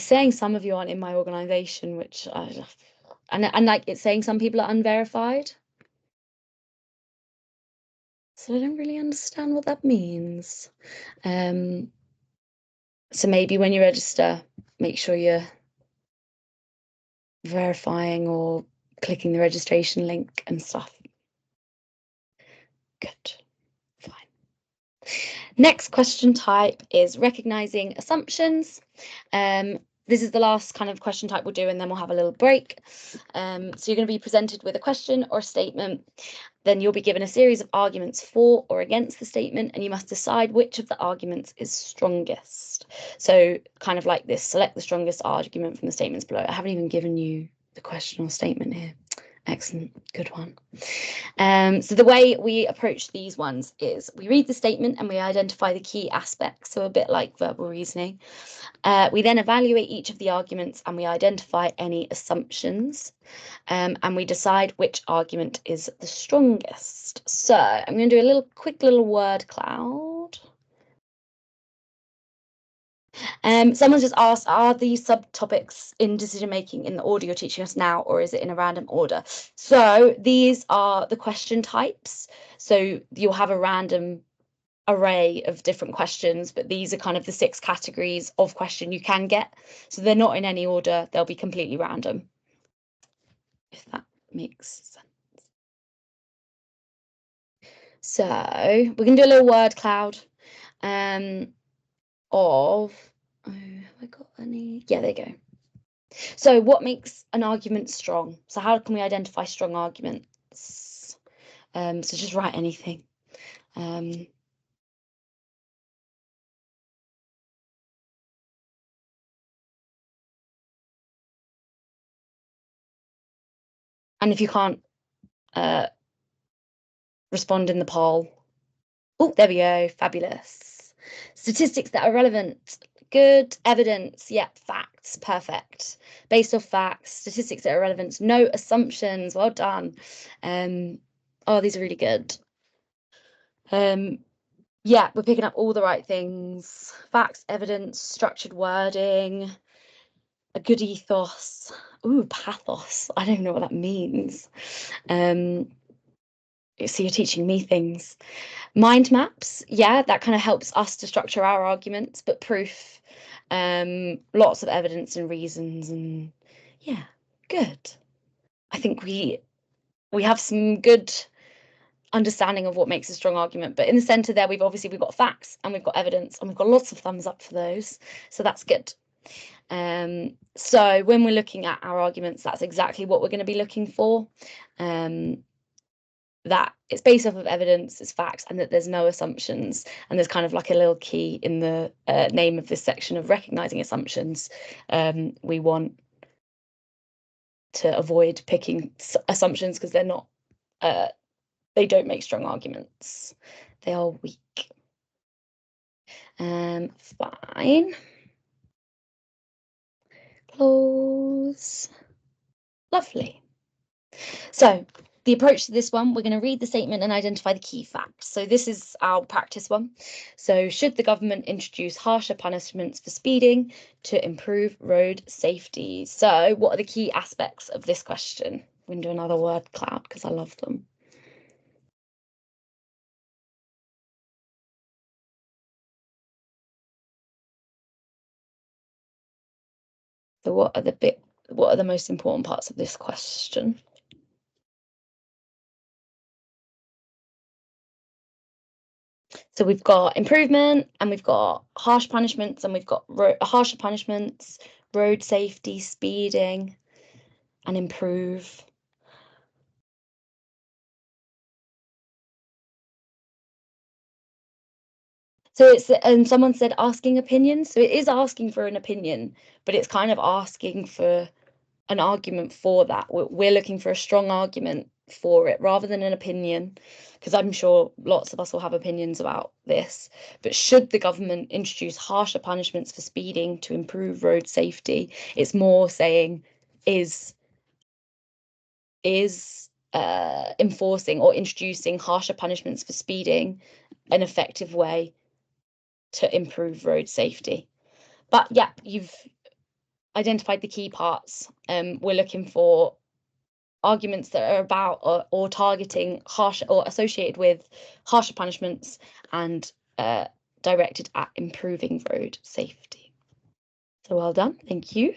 saying some of you aren't in my organization, which and like it's saying some people are unverified. So I don't really understand what that means. So maybe when you register, make sure you're verifying or clicking the registration link and stuff. Good. Fine. Next question type is recognizing assumptions. This is the last kind of question type we'll do, and then we'll have a little break. So you're going to be presented with a question or a statement. Then you'll be given a series of arguments for or against the statement, and you must decide which of the arguments is strongest. So kind of like this, select the strongest argument from the statements below. I haven't even given you the question or statement here. Excellent, good one. So the way we approach these ones is we read the statement and we identify the key aspects, so a bit like verbal reasoning. We then evaluate each of the arguments and we identify any assumptions, and we decide which argument is the strongest. So I'm going to do a quick little word cloud. Someone just asked, are these subtopics in decision making in the order you're teaching us now, or is it in a random order? So these are the question types. So you'll have a random array of different questions, but these are kind of the 6 categories of question you can get. So they're not in any order, they'll be completely random, if that makes sense. So we're going to do a little word cloud of, have I got any? Yeah, there you go. So what makes an argument strong? So how can we identify strong arguments? So just write anything. And if you can't respond in the poll, oh, there we go, fabulous. Statistics that are relevant, good. Evidence, yeah, facts, perfect. Based off facts, statistics that are relevant, no assumptions, well done. Oh, these are really good. Yeah, we're picking up all the right things. Facts, evidence, structured wording, a good ethos. Ooh, pathos. I don't know what that means. So you're teaching me things. Mind maps, yeah, that kind of helps us to structure our arguments, but proof, lots of evidence and reasons, and yeah, good. I think we have some good understanding of what makes a strong argument, but in the center there, we've got facts and we've got evidence, and we've got lots of thumbs up for those, so that's good. So when we're looking at our arguments, that's exactly what we're going to be looking for. That it's based off of evidence, it's facts, and that there's no assumptions. And there's kind of like a little key in the name of this section of recognizing assumptions. We want to avoid picking assumptions because they're not, they don't make strong arguments. They are weak. Fine. Close. Lovely. So The approach to this one, we're going to read the statement and identify the key facts. So this is our practice one. So should the government introduce harsher punishments for speeding to improve road safety? So what are the key aspects of this question? I'm going to do another word cloud because I love them. So what are the most important parts of this question? So we've got improvement, and we've got harsh punishments, and we've got harsher punishments, road safety, speeding, and improve. So it's, and someone said asking opinions. So it is asking for an opinion, but it's kind of asking for an argument for that. We're looking for a strong argument for it rather than an opinion, because I'm sure lots of us will have opinions about this. But should the government introduce harsher punishments for speeding to improve road safety? It's more saying is enforcing or introducing harsher punishments for speeding an effective way to improve road safety. But yeah, you've identified the key parts. We're looking for arguments that are about or targeting harsh or associated with harsher punishments and directed at improving road safety. So well done, thank you.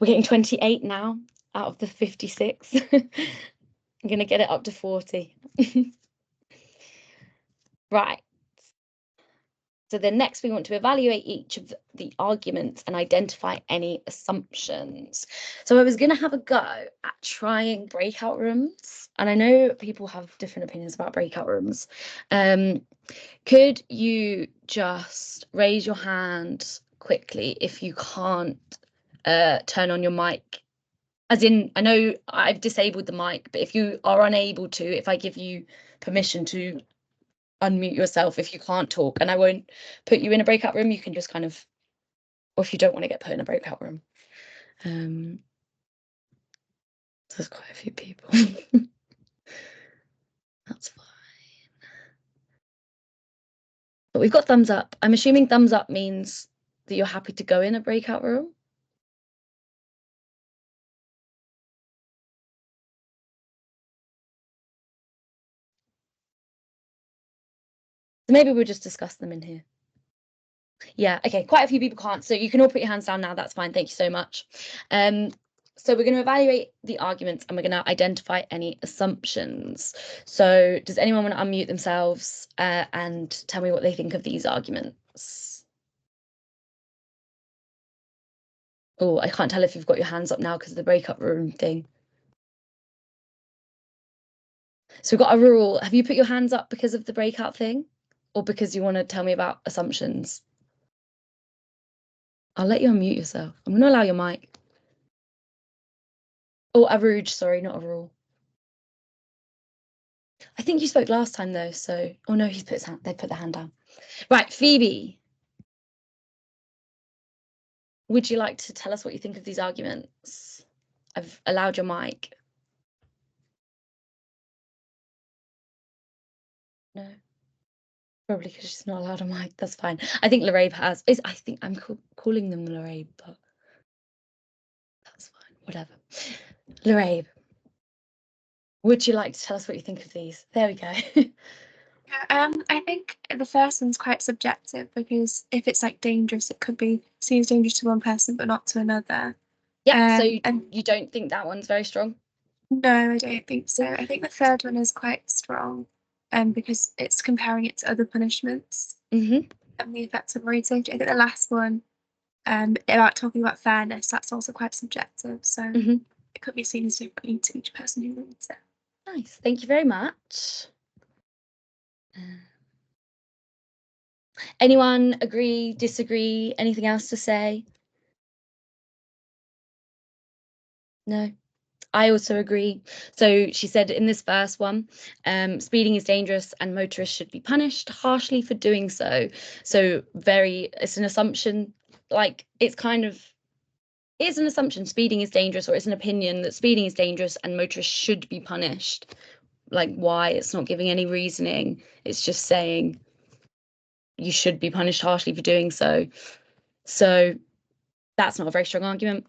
We're getting 28 now out of the 56. I'm going to get it up to 40. Right. So then next we want to evaluate each of the arguments and identify any assumptions. So I was going to have a go at trying breakout rooms. And I know people have different opinions about breakout rooms. Could you just raise your hand quickly if you can't turn on your mic? As in, I know I've disabled the mic, but if you are unable to, if I give you permission to unmute yourself if you can't talk, and I won't put you in a breakout room, you can just kind of, or if you don't want to get put in a breakout room. There's quite a few people. That's fine. But we've got thumbs up. I'm assuming thumbs up means that you're happy to go in a breakout room. So maybe we'll just discuss them in here. Yeah, okay, quite a few people can't. So you can all put your hands down now, that's fine. Thank you so much. So we're going to evaluate the arguments and we're going to identify any assumptions. So does anyone want to unmute themselves and tell me what they think of these arguments? Oh, I can't tell if you've got your hands up now because of the breakout room thing. So we've got a rule. Have you put your hands up because of the breakout thing or because you want to tell me about assumptions? I'll let you unmute yourself. I'm going to allow your mic. Oh, Aruj, sorry, not a rule. I think you spoke last time though, so oh no, he's put his hand, they put the hand down. Right, Phoebe. Would you like to tell us what you think of these arguments? I've allowed your mic. No. Probably because she's not allowed a mic. That's fine. I think Lorraine has. I think I'm calling them Lorraine, but that's fine. Whatever. Lorraine, would you like to tell us what you think of these? There we go.
I think the first one's quite subjective because if it's like dangerous, it could be seen as dangerous to one person but not to another.
Yeah, so you don't think that one's very strong?
No, I don't think so. I think the third one is quite strong because it's comparing it to other punishments and the effects of road safety. I think the last one about talking about fairness, that's also quite subjective. So it could be seen as differently to each person who reads it.
Nice, thank you very much. Anyone agree, disagree, anything else to say? No, I also agree. So she said in this first one, speeding is dangerous and motorists should be punished harshly for doing so. So it's an assumption, like it's kind of is an assumption speeding is dangerous, or it's an opinion that speeding is dangerous and motorists should be punished. Like, why? It's not giving any reasoning. It's just saying you should be punished harshly for doing so. So that's not a very strong argument.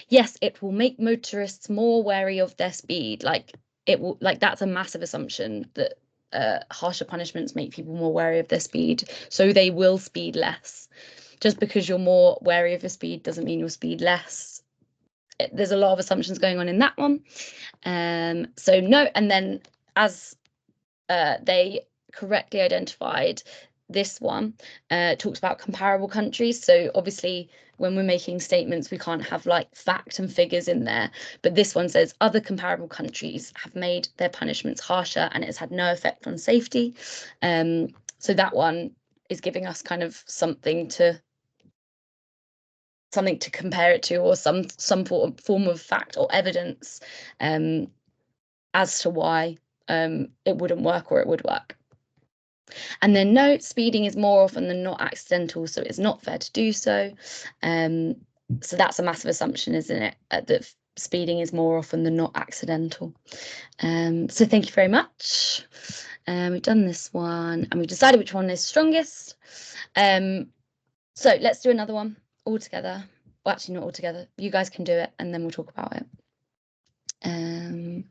Yes, it will make motorists more wary of their speed. Like, it will, like, that's a massive assumption that harsher punishments make people more wary of their speed, so they will speed less. Just because you're more wary of your speed doesn't mean you'll speed less. There's a lot of assumptions going on in that one. So no, and then as they correctly identified, this one talks about comparable countries. So obviously when we're making statements, we can't have like fact and figures in there, but this one says other comparable countries have made their punishments harsher and it's had no effect on safety. So that one is giving us kind of something to compare it to, or some form of fact or evidence as to why it wouldn't work or it would work. And then no, speeding is more often than not accidental, so it's not fair to do so. So that's a massive assumption, isn't it? That speeding is more often than not accidental. So thank you very much. We've done this one and we've decided which one is strongest. So let's do another one all together. Well, actually not all together. You guys can do it and then we'll talk about it. I'm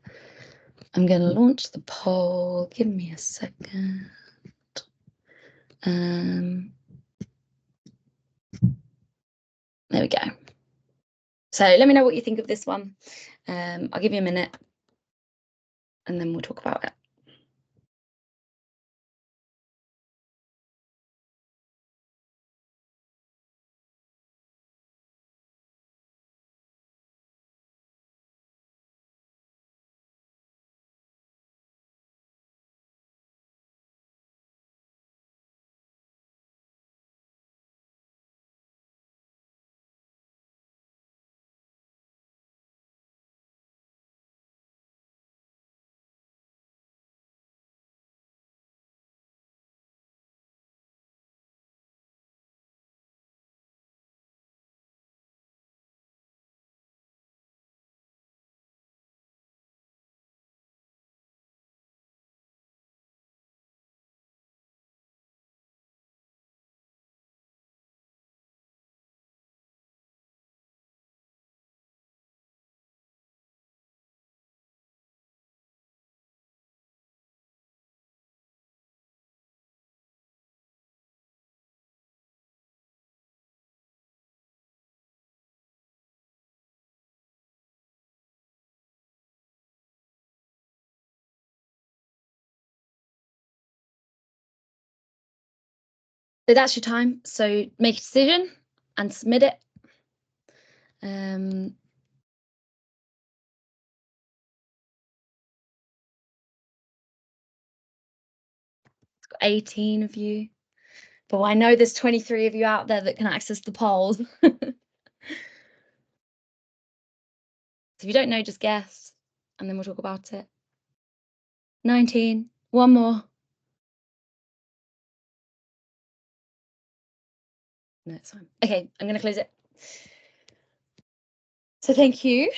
going to launch the poll. Give me a second. There we go. So let me know what you think of this one. I'll give you a minute and then we'll talk about it. So that's your time. So make a decision and submit it. It's got 18 of you, but I know there's 23 of you out there that can access the polls. So if you don't know, just guess, and then we'll talk about it. 19, one more. No, it's fine. Okay, I'm going to close it. So thank you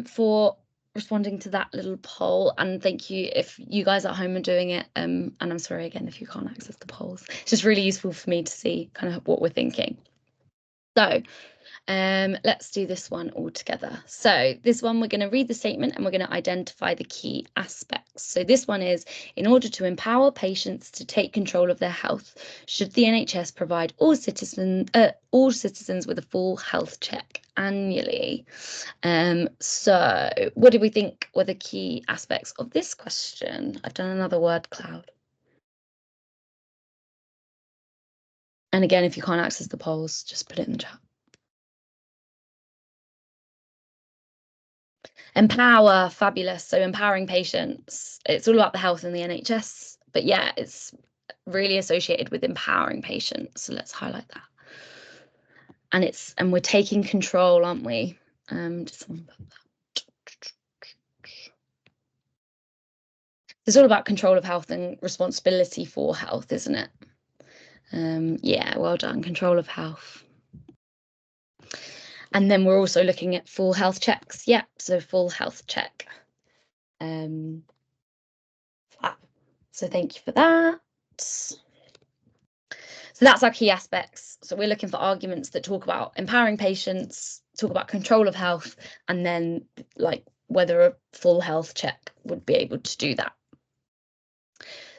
for responding to that little poll, and thank you if you guys at home are doing it, and I'm sorry again if you can't access the polls. It's just really useful for me to see kind of what we're thinking. So let's do this one all together. So this one, we're going to read the statement and we're going to identify the key aspects. So this one is, in order to empower patients to take control of their health, should the NHS provide all citizens with a full health check annually? So what do we think were the key aspects of this question? I've done another word cloud. And again, if you can't access the polls, just put it in the chat. Empower, fabulous. So empowering patients. It's all about the health in the NHS, but yeah, it's really associated with empowering patients. So let's highlight that. And we're taking control, aren't we? Just put that. It's all about control of health and responsibility for health, isn't it? Yeah, well done. Control of health. And then we're also looking at full health checks. Yeah, so full health check. So thank you for that. So that's our key aspects. So we're looking for arguments that talk about empowering patients, talk about control of health, and then like whether a full health check would be able to do that.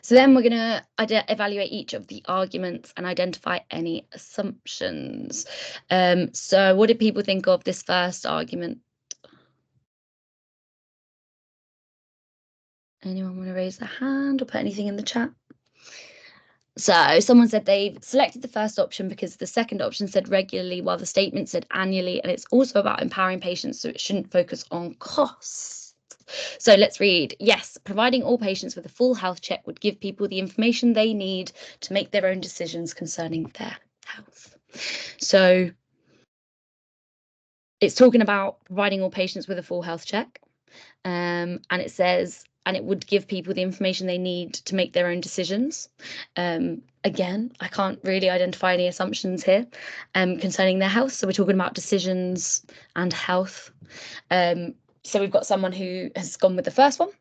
So then we're going to evaluate each of the arguments and identify any assumptions. So what did people think of this first argument? Anyone want to raise their hand or put anything in the chat? So someone said they've selected the first option because the second option said regularly while the statement said annually, and it's also about empowering patients, so it shouldn't focus on costs. So let's read. Yes, providing all patients with a full health check would give people the information they need to make their own decisions concerning their health. So it's talking about providing all patients with a full health check. And it says, and it would give people the information they need to make their own decisions. Again, I can't really identify any assumptions here concerning their health. So we're talking about decisions and health. So we've got someone who has gone with the first one.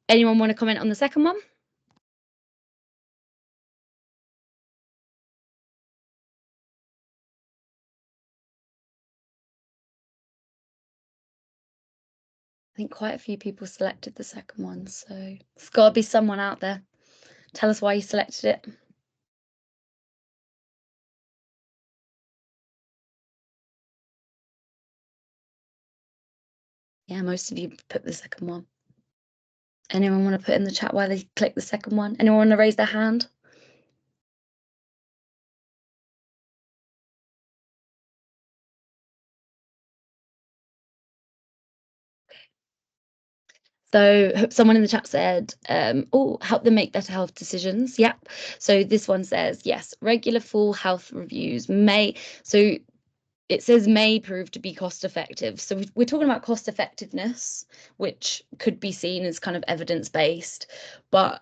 Anyone want to comment on the second one? I think quite a few people selected the second one, so there's got to be someone out there. Tell us why you selected it. Yeah, most of you put the second one. Anyone want to put in the chat why they clicked the second one? Anyone want to raise their hand? So someone in the chat said, oh, help them make better health decisions. Yep. So this one says, yes, regular full health reviews may, so it says may prove to be cost effective. So we're talking about cost effectiveness, which could be seen as kind of evidence-based, but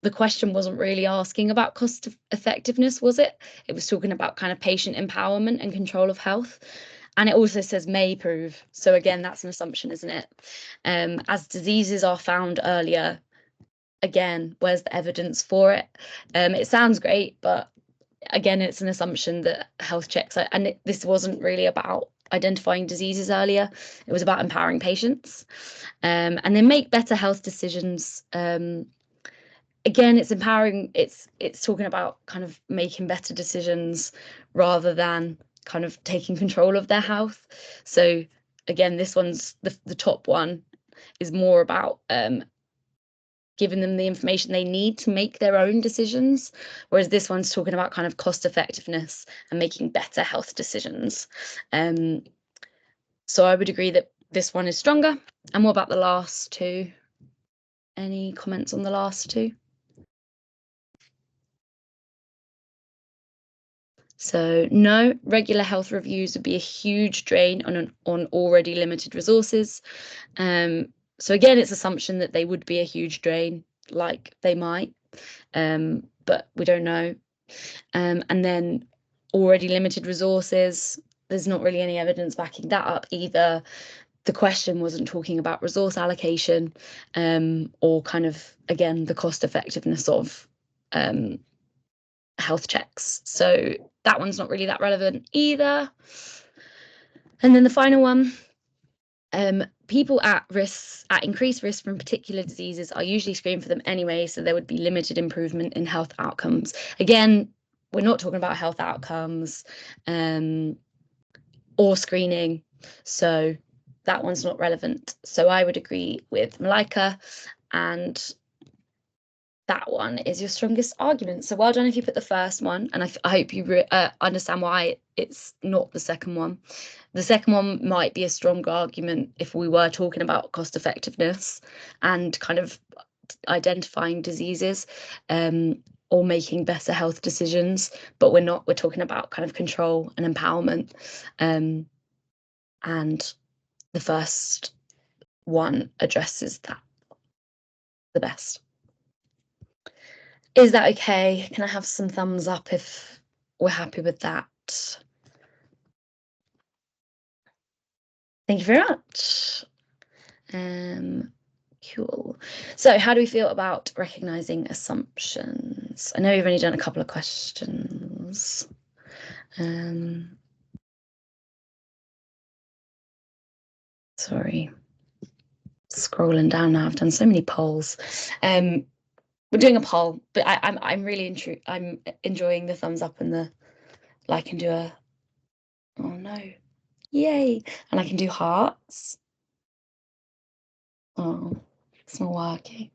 the question wasn't really asking about cost effectiveness, was it? It was talking about kind of patient empowerment and control of health. And it also says may prove. So again, that's an assumption, isn't it? As diseases are found earlier, again, where's the evidence for it? It sounds great, but again, it's an assumption that health checks, and this wasn't really about identifying diseases earlier. It was about empowering patients. And then make better health decisions. Again, it's empowering, it's talking about kind of making better decisions rather than kind of taking control of their health. So again, this one's the top one is more about giving them the information they need to make their own decisions, whereas this one's talking about kind of cost effectiveness and making better health decisions. So I would agree that this one is stronger. And what about the last two? Any comments on the last two? So no, regular health reviews would be a huge drain on already limited resources. So again, it's assumption that they would be a huge drain, like they might, but we don't know. And then already limited resources, there's not really any evidence backing that up either. The question wasn't talking about resource allocation or kind of, again, the cost effectiveness of health checks. So that one's not really that relevant either. And then the final one, people at increased risk from particular diseases are usually screened for them anyway, so there would be limited improvement in health outcomes. Again, we're not talking about health outcomes or screening, so that one's not relevant. So I would agree with Malika, and that one is your strongest argument. So well done if you put the first one, and I hope you understand why it's not the second one. The second one might be a stronger argument if we were talking about cost effectiveness and kind of identifying diseases or making better health decisions, but we're not. We're talking about kind of control and empowerment, and the first one addresses that the best. Is that okay? Can I have some thumbs up if we're happy with that? Thank you very much. Cool. So how do we feel about recognizing assumptions? I know we've only done a couple of questions. Sorry, scrolling down now. I've done so many polls. We're doing a poll, but I'm really I'm enjoying the thumbs up and the like and do a oh no, yay, and I can do hearts. Oh, it's not working.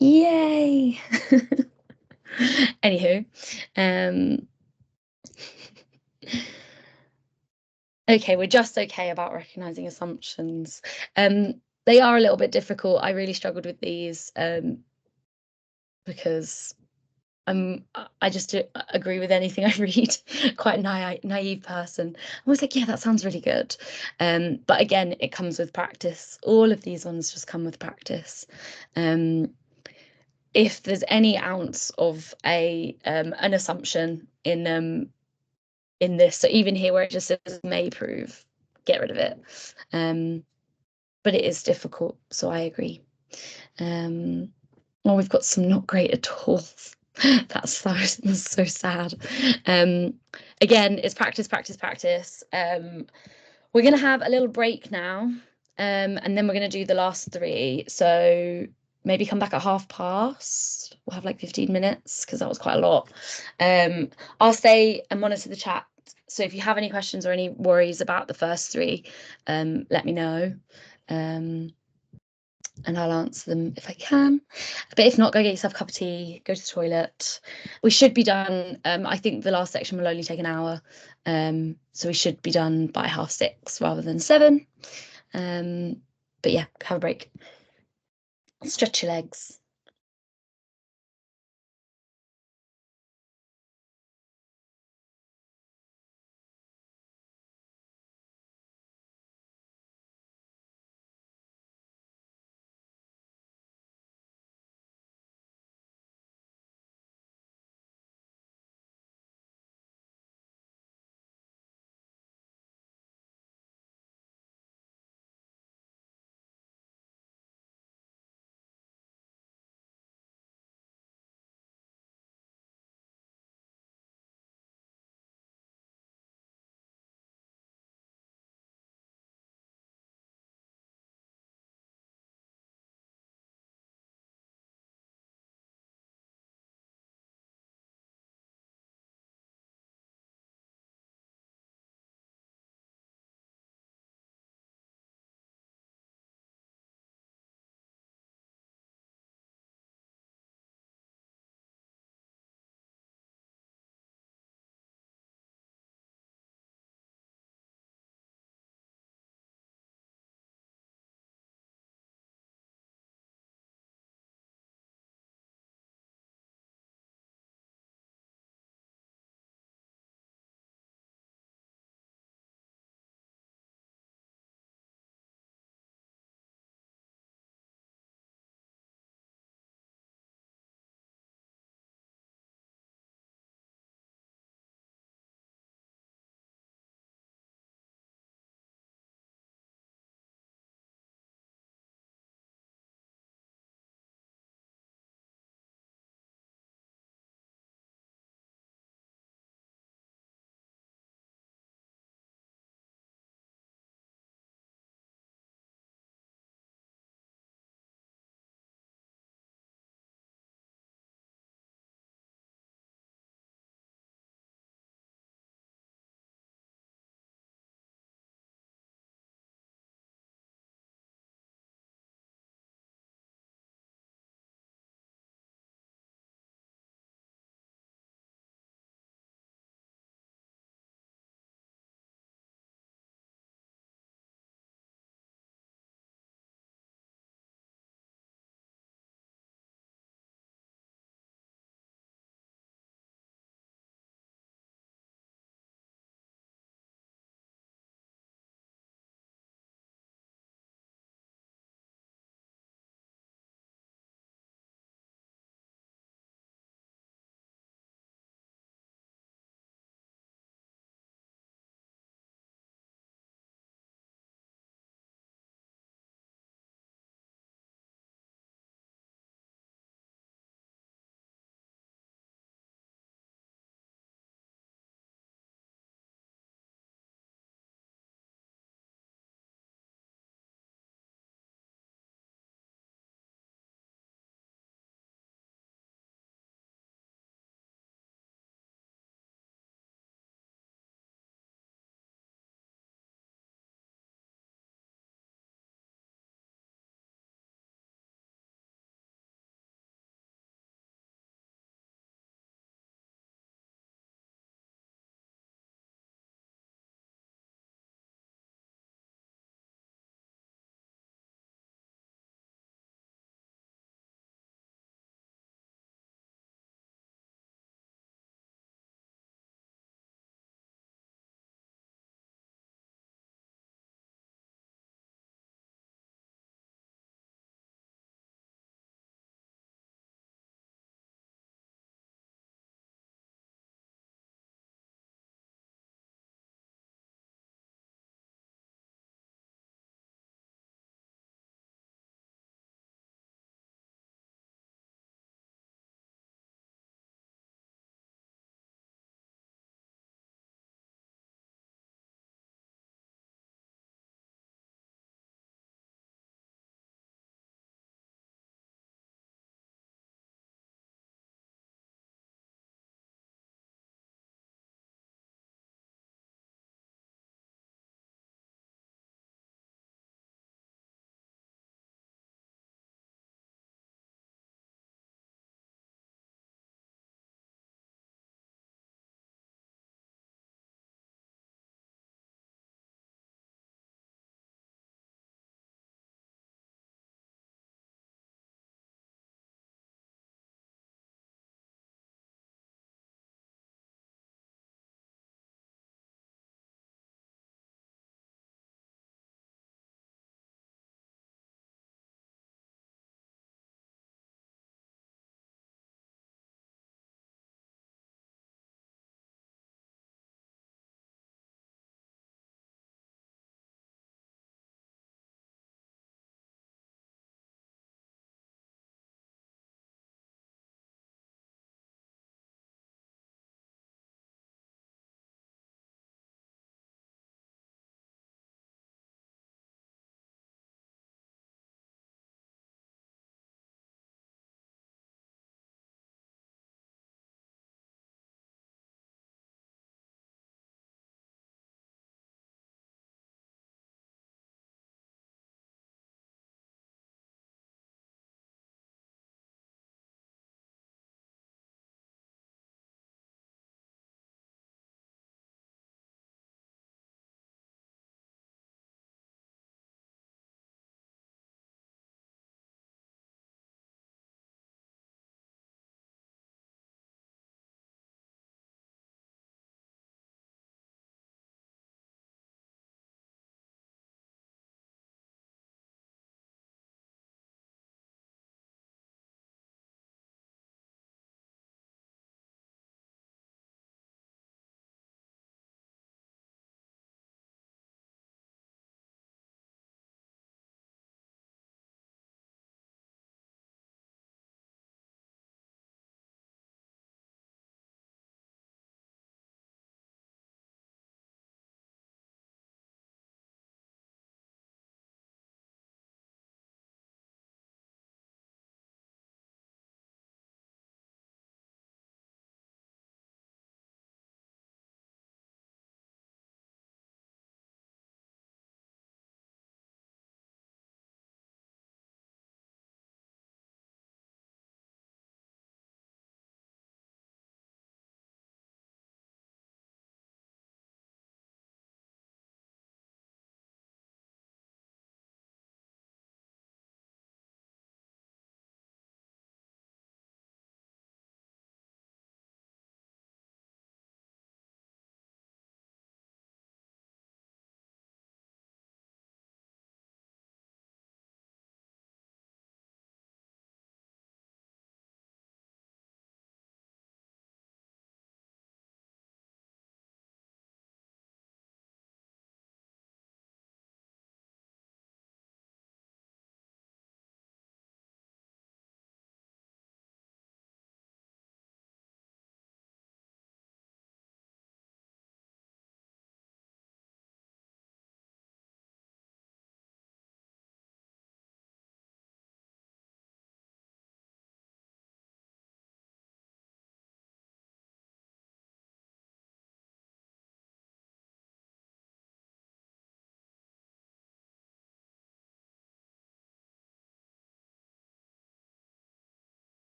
Yay. Anywho, okay, we're just okay about recognizing assumptions. They are a little bit difficult. I really struggled with these because I just agree with anything I read. Quite a naive person. I was like, yeah, that sounds really good. But again, it comes with practice. All of these ones just come with practice. If there's any ounce of an assumption in this, so even here where it just says may prove, get rid of it. But it is difficult, so I agree. Well, we've got some not great at all. That's so sad. Again, it's practice, practice, practice. We're going to have a little break now, and then we're going to do the last three. So maybe come back at past. We'll have like 15 minutes because that was quite a lot. I'll stay and monitor the chat. So if you have any questions or any worries about the first three, let me know. And I'll answer them if I can. But if not, go get yourself a cup of tea, go to the toilet. We should be done. I think the last section will only take an hour. So we should be done by 6:30 rather than 7. But yeah, have a break. Stretch your legs.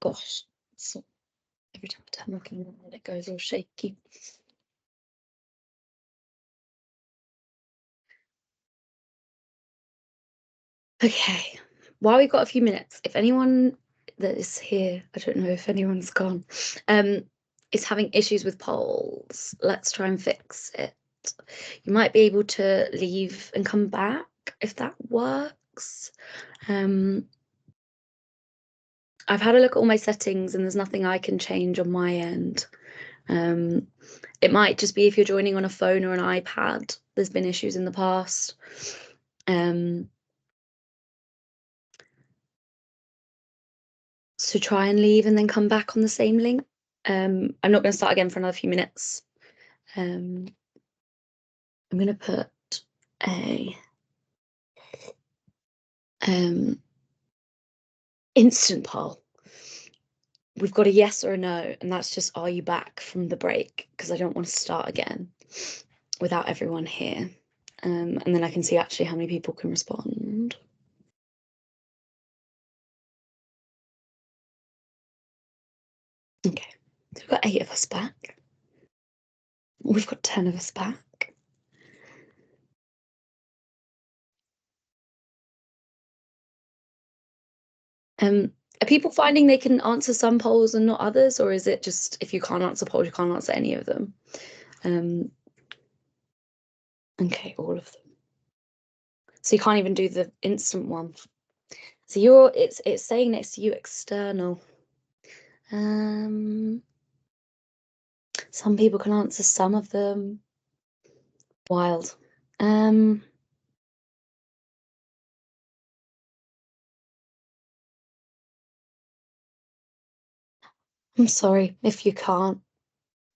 Gosh, so every time I turn my camera on, it goes all shaky. Okay, while we've got a few minutes, if anyone that is here, I don't know if anyone's gone, is having issues with polls, let's try and fix it. You might be able to leave and come back if that works. I've had a look at all my settings and there's nothing I can change on my end. It might just be if you're joining on a phone or an iPad, there's been issues in the past. So try and leave and then come back on the same link. I'm not going to start again for another few minutes. I'm going to put a instant poll. We've got a yes or a no, and that's just, are you back from the break? Because I don't want to start again without everyone here. And then I can see actually how many people can respond. Okay, so we've got 8 of us back. We've got 10 of us back. Are people finding they can answer some polls and not others, or is it just if you can't answer polls, you can't answer any of them? Okay, all of them. So you can't even do the instant one. So it's saying next to you external. Some people can answer some of them. Wild. I'm sorry if you can't.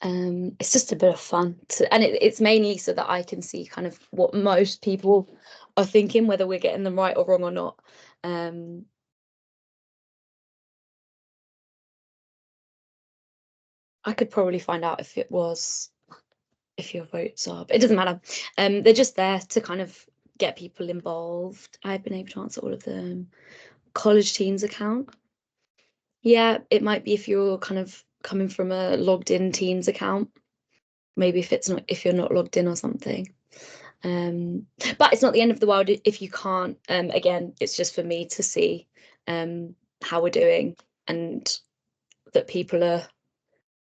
It's just a bit of fun and it's mainly so that I can see kind of what most people are thinking, whether we're getting them right or wrong or not. I could probably find out if your votes are, but it doesn't matter. They're just there to kind of get people involved. I've been able to answer all of them. College Teens account. Yeah, it might be if you're kind of coming from a logged in Teens account. Maybe if you're not logged in or something. But it's not the end of the world if you can't. Again, it's just for me to see how we're doing and that people are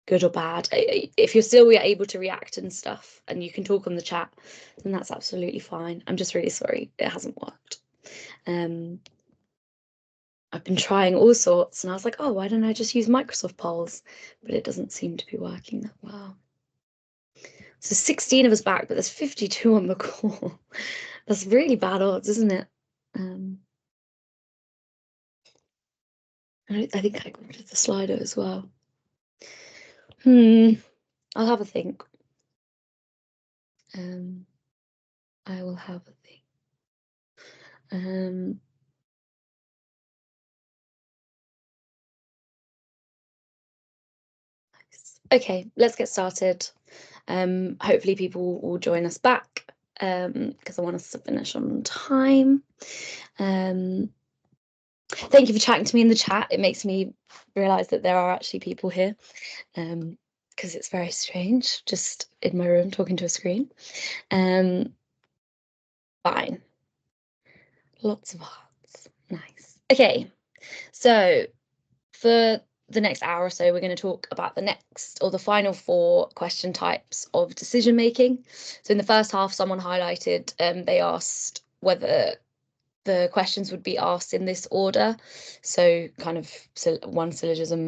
good or bad. If you're still able to react and stuff and you can talk on the chat, then that's absolutely fine. I'm just really sorry it hasn't worked. I've been trying all sorts and I was like, oh, why don't I just use Microsoft polls? But it doesn't seem to be working that well. So 16 of us back, but there's 52 on the call. That's really bad odds, isn't it? I think I got rid of the slider as well. I'll have a think. I will have a think. Okay, let's get started. Hopefully people will join us back because I want us to finish on time. Thank you for chatting to me in the chat. It makes me realise that there are actually people here because it's very strange just in my room talking to a screen. Fine. Lots of hearts. Nice. Okay, so for the next hour or so, we're going to talk about the final 4 question types of decision making. So in the first half, someone highlighted, they asked whether the questions would be asked in this order. So kind of one syllogism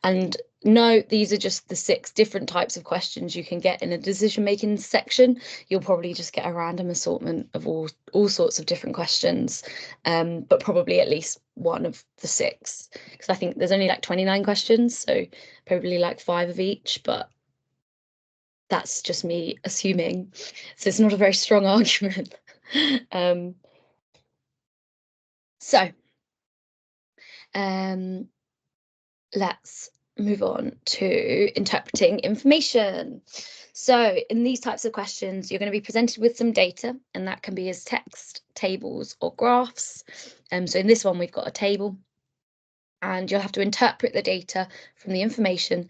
and no, these are just the 6 different types of questions you can get in a decision making section. You'll probably just get a random assortment of all sorts of different questions, but probably at least one of the 6, because I think there's only like 29 questions, so probably like 5 of each, but that's just me assuming, so it's not a very strong argument. So let's move on to interpreting information. So in these types of questions, you're going to be presented with some data, and that can be as text, tables, or graphs. So in this one, we've got a table. and you'll have to interpret the data from the information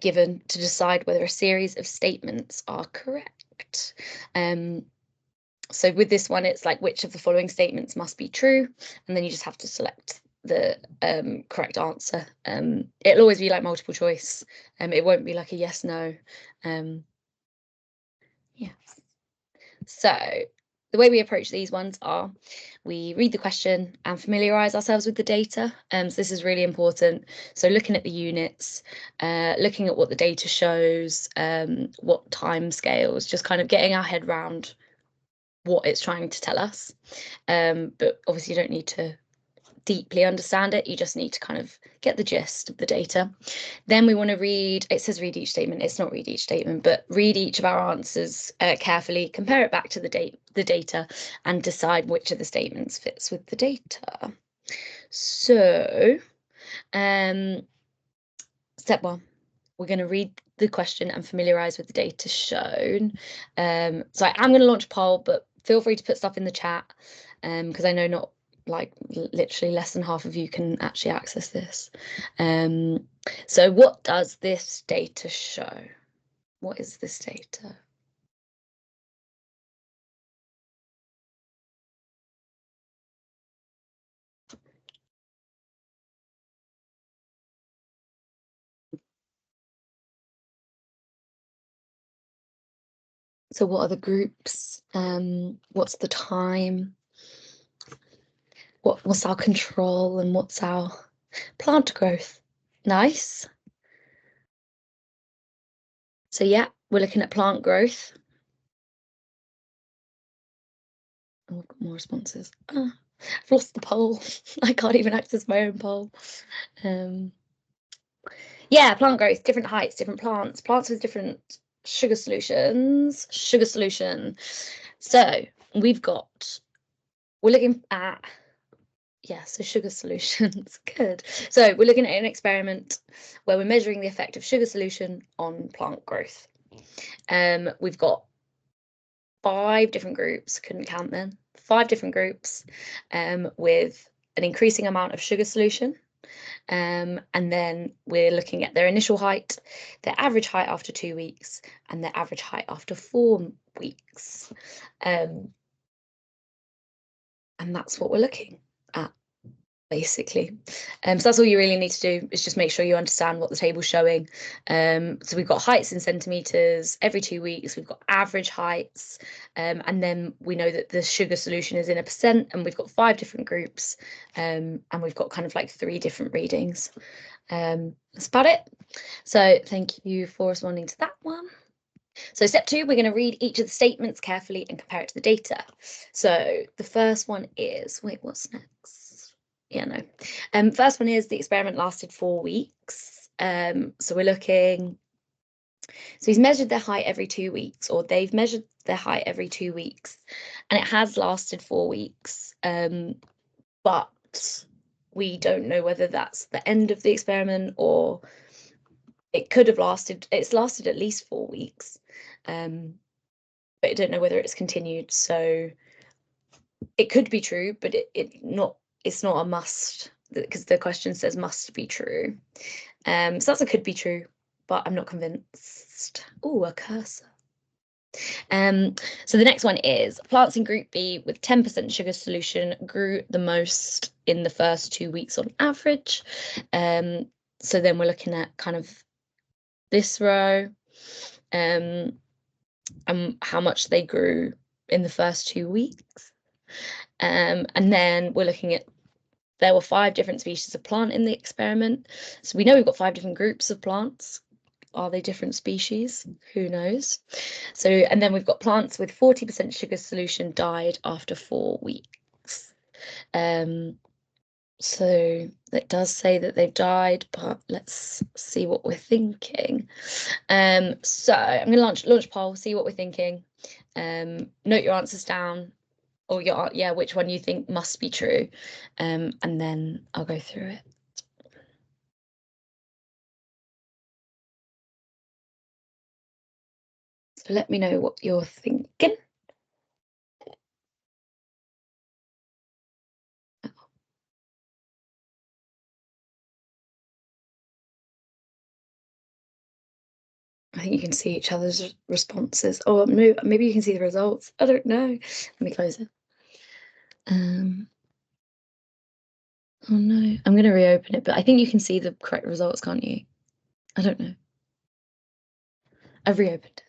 given to decide whether a series of statements are correct. So with this one, it's like which of the following statements must be true, and then you just have to select the correct answer. It'll always be like multiple choice. It won't be like a yes, no. Yeah. So the way we approach these ones are we read the question and familiarise ourselves with the data. So this is really important. So looking at the units, looking at what the data shows, what time scales, just kind of getting our head round what it's trying to tell us. But obviously you don't need to deeply understand it. You just need to kind of get the gist of the data. Then we want to read, it says read each statement. It's not read each statement, but read each of our answers carefully, compare it back to the data and decide which of the statements fits with the data. So step one, we're going to read the question and familiarise with the data shown. So I'm going to launch a poll, but feel free to put stuff in the chat because I know not like literally less than half of you can actually access this. So what does this data show? What is this data? So what are the groups? What's the time? What's our control and what's our plant growth? Nice. So yeah, we're looking at plant growth. Oh, we've got more responses. Oh, I've lost the poll. I can't even access my own poll. Yeah, plant growth, different heights, different plants with different sugar solutions. Sugar solution. So we're looking at, yeah, so sugar solutions. Good. So we're looking at an experiment where we're measuring the effect of sugar solution on plant growth. We've got 5 different groups, couldn't count them, 5 different groups with an increasing amount of sugar solution. And then we're looking at their initial height, their average height after 2 weeks, and their average height after 4 weeks. And that's what we're looking at, basically. So that's all you really need to do is just make sure you understand what the table's showing. So we've got heights in centimetres every 2 weeks, we've got average heights, and then we know that the sugar solution is in a percent, and we've got 5 different groups, and we've got kind of like 3 different readings. That's about it. So thank you for responding to that one. So step 2, we're going to read each of the statements carefully and compare it to the data. So the first one is, wait, what's next? Yeah, no. First one is the experiment lasted 4 weeks. So we're looking, so he's measured their height every 2 weeks, or they've measured their height every 2 weeks, and it has lasted 4 weeks. But we don't know whether that's the end of the experiment or it could have lasted, it's lasted at least 4 weeks. But I don't know whether it's continued. So it could be true, but it's not a must because the question says must be true. So that's a could be true, but I'm not convinced. Oh, a cursor. So the next one is plants in group B with 10% sugar solution grew the most in the first 2 weeks on average. So then we're looking at kind of this row, and how much they grew in the first 2 weeks. And then we're looking at, there were 5 different species of plant in the experiment. So we know we've got 5 different groups of plants. Are they different species? Who knows? So, and then we've got plants with 40% sugar solution died after 4 weeks. So it does say that they've died, but let's see what we're thinking. So I'm going to launch poll, see what we're thinking. Note your answers down, or which one you think must be true, and then I'll go through it. So let me know what you're thinking. think you can see each other's responses. Oh, maybe you can see the results. I don't know. Let me close it. Oh no, I'm going to reopen it, but I think you can see the correct results, can't you? I don't know. I've reopened it.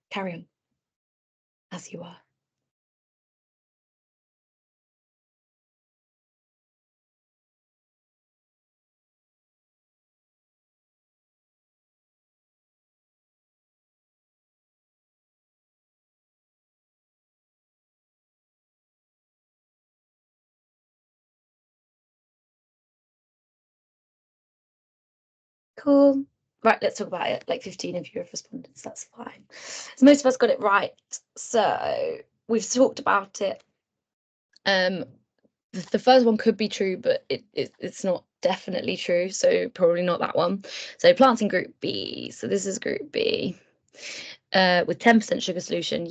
Carry on as you are. Cool. Right, let's talk about it. Like 15 of you have responded, so that's fine. So most of us got it right. So we've talked about it. The first one could be true, but it's not definitely true, so probably not that one. So plants in group B. So this is group B. With 10% sugar solution,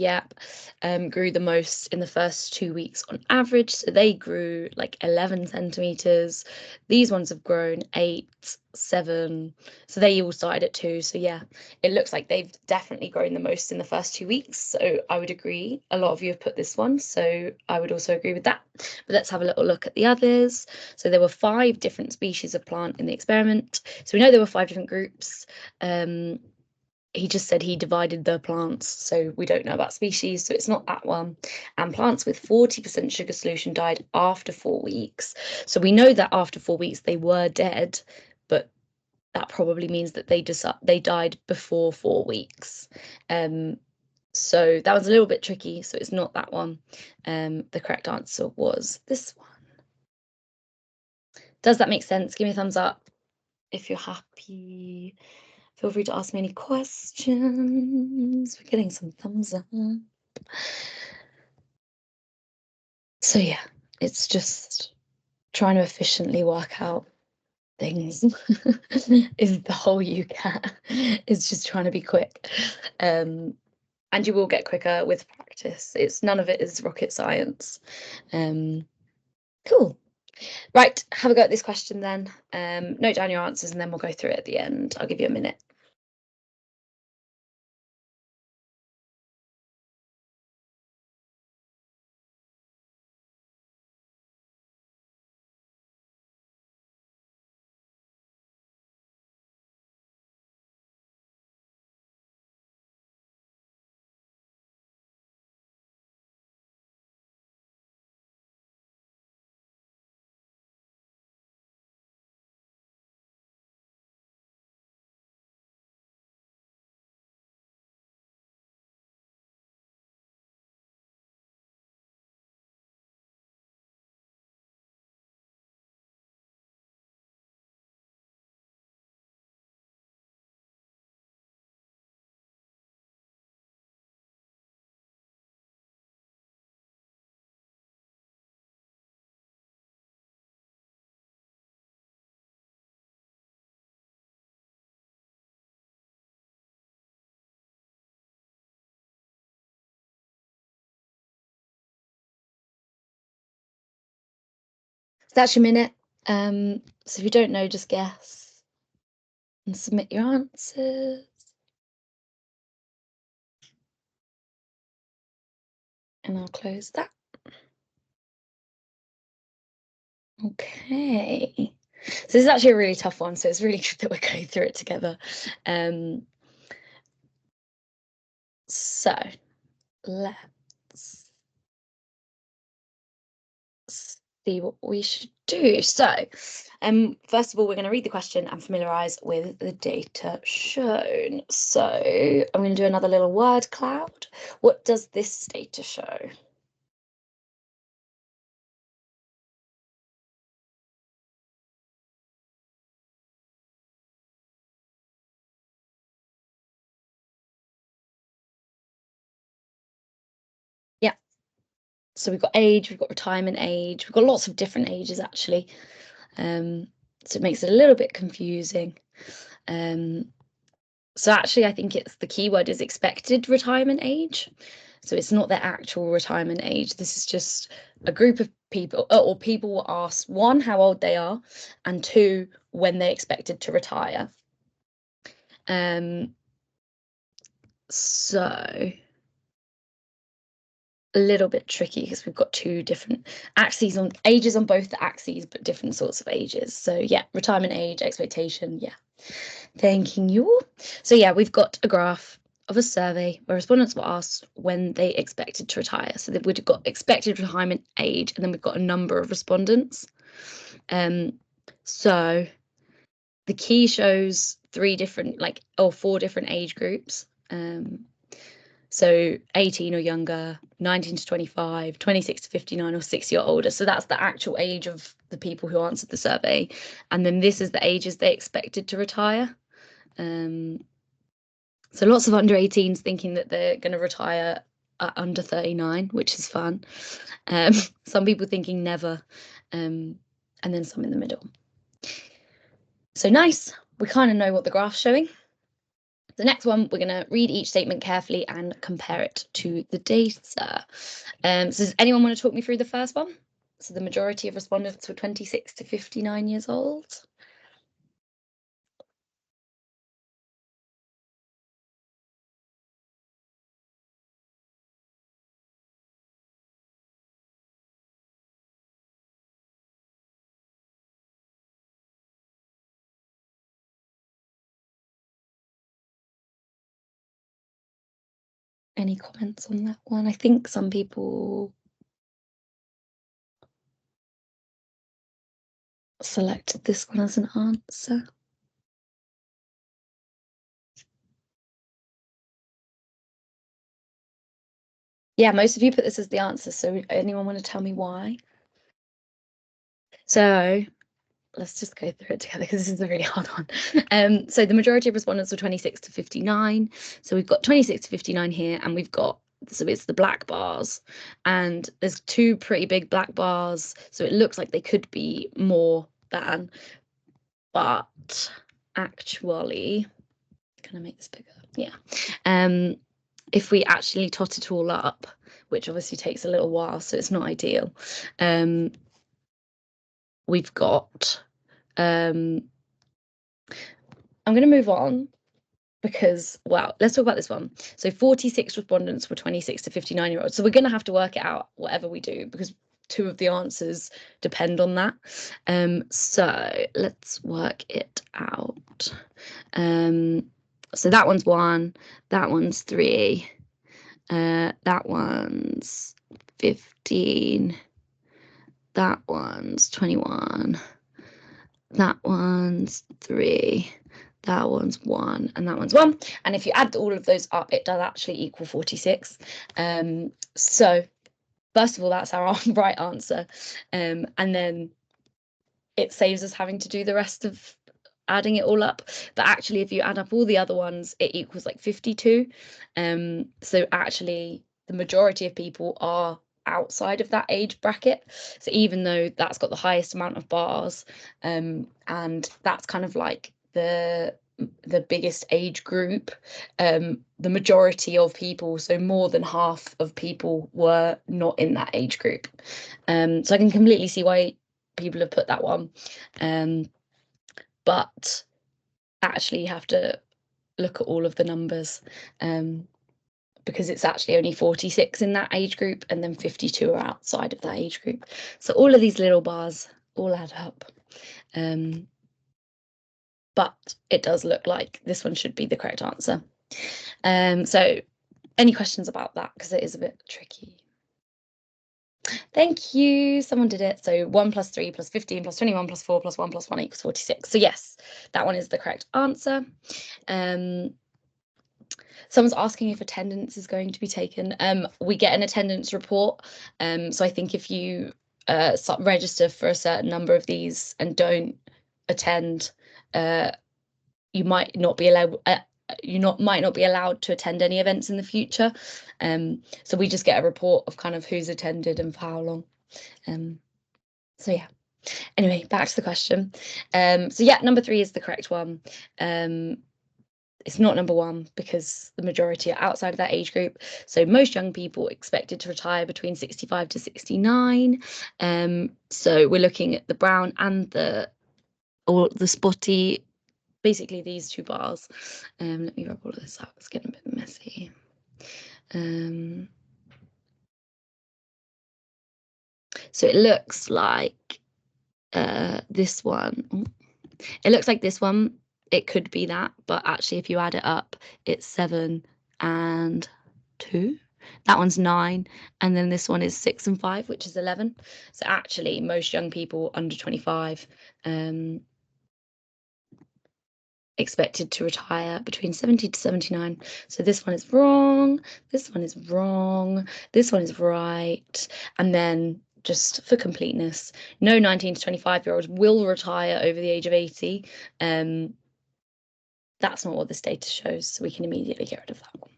grew the most in the first 2 weeks on average. So they grew like 11 centimeters. These ones have grown 8, 7. So they all started at 2. So yeah, it looks like they've definitely grown the most in the first 2 weeks. So I would agree. A lot of you have put this one, so I would also agree with that. But let's have a little look at the others. So there were 5 different species of plant in the experiment. So we know there were 5 different groups. He just said he divided the plants, so we don't know about species, so it's not that one. And plants with 40% sugar solution died after 4 weeks. So we know that after 4 weeks they were dead, but that probably means that they died before 4 weeks. So that was a little bit tricky, so it's not that one. The correct answer was this one. Does that make sense? Give me a thumbs up if you're happy. Feel free to ask me any questions. We're getting some thumbs up. So yeah, it's just trying to efficiently work out things is the whole UCAT. It's just trying to be quick. And you will get quicker with practice. None of it is rocket science. Cool. Right, have a go at this question then. Note down your answers and then we'll go through it at the end. I'll give you a minute. That's your minute. So if you don't know, just guess and submit your answers. And I'll close that. Okay. So this is actually a really tough one, so it's really good that we're going through it together. So let's see what we should do. So, first of all, we're going to read the question and familiarise with the data shown. So I'm going to do another little word cloud. What does this data show? Yeah. So we've got age, we've got retirement age, we've got lots of different ages actually. So it makes it a little bit confusing. So actually, I think the keyword is expected retirement age. So it's not their actual retirement age. This is just a group of people, or people were asked, 1, how old they are, and 2, when they expected to retire. So a little bit tricky because we've got two different ages on both the axes, but different sorts of ages. So yeah, retirement age, expectation, yeah. Thanking you. So yeah, we've got a graph of a survey where respondents were asked when they expected to retire. So that we've got expected retirement age, and then we've got a number of respondents. So the key shows four different age groups. So 18 or younger, 19 to 25, 26 to 59, or 60 or older. So that's the actual age of the people who answered the survey. And then this is the ages they expected to retire. So lots of under 18s thinking that they're going to retire at under 39, which is fun. Some people thinking never, and then some in the middle. So nice. We kind of know what the graph's showing. The next one, we're going to read each statement carefully and compare it to the data. So does anyone want to talk me through the first one? So the majority of respondents were 26 to 59 years old. Any comments on that one? I think some people selected this one as an answer. Yeah, most of you put this as the answer. So anyone want to tell me why? So let's just go through it together because this is a really hard one. So the majority of respondents were 26 to 59. So we've got 26 to 59 here, and we've got, so it's the black bars, and there's two pretty big black bars. So it looks like they could be more than, but actually, can I make this bigger? Yeah. If we actually tot it all up, which obviously takes a little while, so it's not ideal. We've got, I'm going to move on because, well, let's talk about this one. So 46 respondents were 26 to 59-year-olds. So we're going to have to work it out whatever we do because two of the answers depend on that. So let's work it out. So that one's 1, that one's 3, that one's 15, that one's 21, that one's 3, that one's 1, and that one's 1. And if you add all of those up, it does actually equal 46. So first of all, that's our right answer. And then it saves us having to do the rest of adding it all up. But actually, if you add up all the other ones, it equals like 52. So actually, the majority of people are outside of that age bracket. So even though that's got the highest amount of bars, and that's kind of like the biggest age group, the majority of people, so more than half of people, were not in that age group. So I can completely see why people have put that one, but actually you have to look at all of the numbers, because it's actually only 46 in that age group, and then 52 are outside of that age group. So all of these little bars all add up, but it does look like this one should be the correct answer. So any questions about that, because it is a bit tricky? Thank you. Someone did it. So 1 plus 3 plus 15 plus 21 plus 4 plus 1 plus 1 equals 46. So yes, that one is the correct answer. Someone's asking if attendance is going to be taken. We get an attendance report. So I think if you register for a certain number of these and don't attend, you might not be allowed. Might not be allowed to attend any events in the future. So we just get a report of kind of who's attended and for how long. So yeah. Anyway, back to the question. So yeah, number 3 is the correct one. It's not number 1 because the majority are outside of that age group. So most young people expected to retire between 65 to 69. So we're looking at the brown and the spotty basically these two bars. Let me rub all of this out, it's getting a bit messy. So it looks like this one. It looks like this one, it could be that, but actually if you add it up, it's 7 and 2. That one's 9, and then this one is 6 and 5, which is 11. So actually most young people under 25 expected to retire between 70 to 79. So this one is wrong, this one is wrong, this one is right. And then just for completeness, no 19 to 25-year-olds will retire over the age of 80. That's not what this data shows, so we can immediately get rid of that one.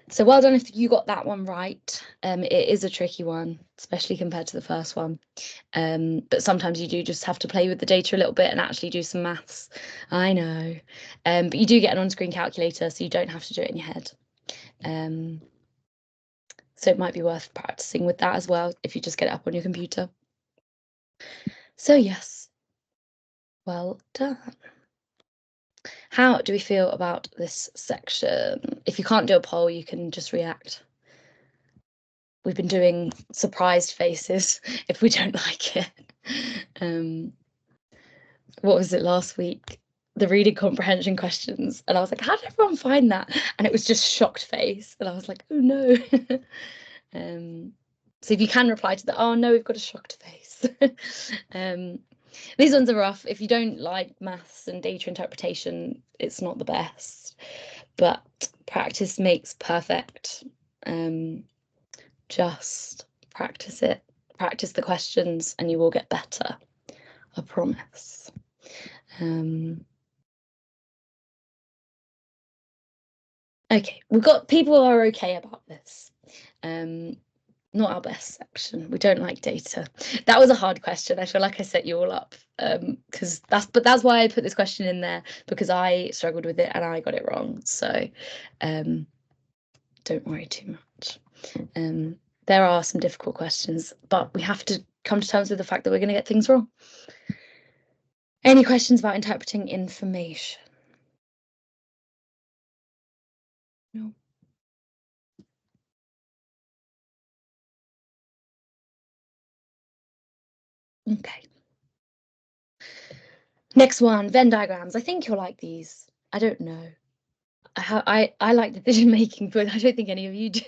So well done if you got that one right. It is a tricky one, especially compared to the first one. But sometimes you do just have to play with the data a little bit and actually do some maths. I know. But you do get an on-screen calculator, so you don't have to do it in your head. So it might be worth practicing with that as well if you just get it up on your computer. So yes, well done. How do we feel about this section? If you can't do a poll, you can just react. We've been doing surprised faces if we don't like it. What was it last week? The reading comprehension questions. And I was like, how did everyone find that? And it was just shocked face. And I was like, oh no. So if you can reply to that, oh no, we've got a shocked face. These ones are rough. If you don't like maths and data interpretation, it's not the best. But practice makes perfect. Just practice it. Practice the questions and you will get better. I promise. Okay, we've got people who are okay about this. Not our best section. We don't like data. That was a hard question. I feel like I set you all up because that's why I put this question in there, because I struggled with it and I got it wrong. So don't worry too much. There are some difficult questions, but we have to come to terms with the fact that we're going to get things wrong. Any questions about interpreting information? No. Okay. Next one, Venn diagrams. I think you'll like these. I don't know. I like decision making, but I don't think any of you do.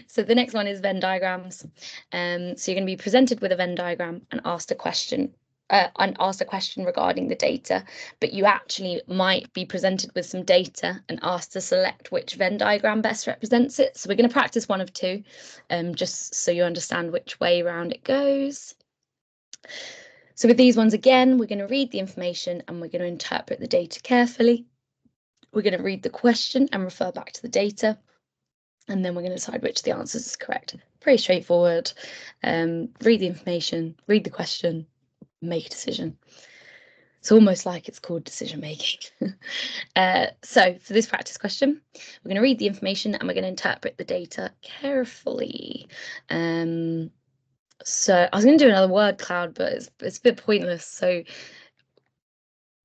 So the next one is Venn diagrams. So you're going to be presented with a Venn diagram and asked a question regarding the data, but you actually might be presented with some data and asked to select which Venn diagram best represents it. So we're going to practice one of two, just so you understand which way around it goes. So with these ones, again, we're going to read the information and we're going to interpret the data carefully. We're going to read the question and refer back to the data, and then we're going to decide which of the answers is correct. Pretty straightforward. Read the information, read the question, make a decision. It's almost like it's called decision making. So for this practice question, we're going to read the information and we're going to interpret the data carefully. So I was going to do another word cloud, but it's a bit pointless. So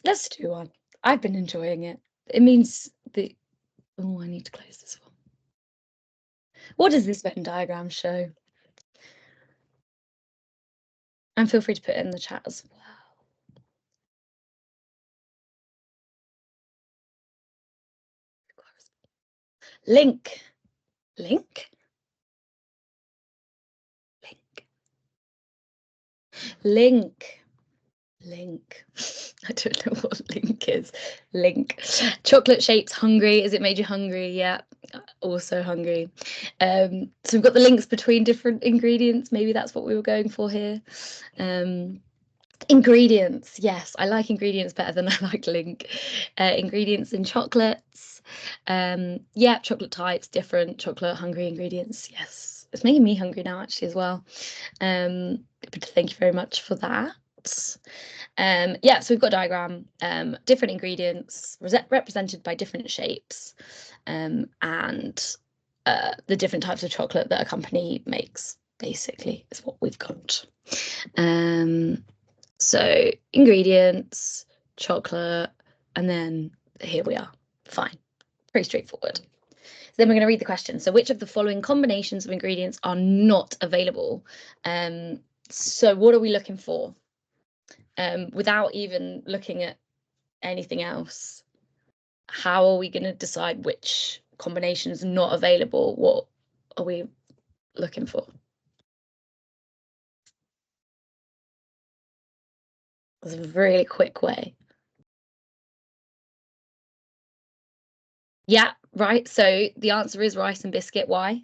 let's do one. I've been enjoying it. It means that, oh, I need to close this one. What does this Venn diagram show? And feel free to put it in the chat as well. Link. Link. Link. Link. Link. I don't know what link is. Link. Chocolate shapes hungry. Has it made you hungry? Yeah, also hungry. So we've got the links between different ingredients. Maybe that's what we were going for here. Ingredients. Yes, I like ingredients better than I like link. Ingredients in chocolates. Yeah, chocolate types, different chocolate hungry ingredients. Yes, it's making me hungry now actually as well. But thank you very much for that. Yeah, so we've got a diagram, different ingredients represented by different shapes, and the different types of chocolate that a company makes, basically, is what we've got. So ingredients, chocolate, and then here we are. Fine. Pretty straightforward. So then we're going to read the question. So which of the following combinations of ingredients are not available? So what are we looking for? Without even looking at anything else, how are we going to decide which combination is not available? What are we looking for? There's a really quick way. Yeah, right. So the answer is rice and biscuit. Why?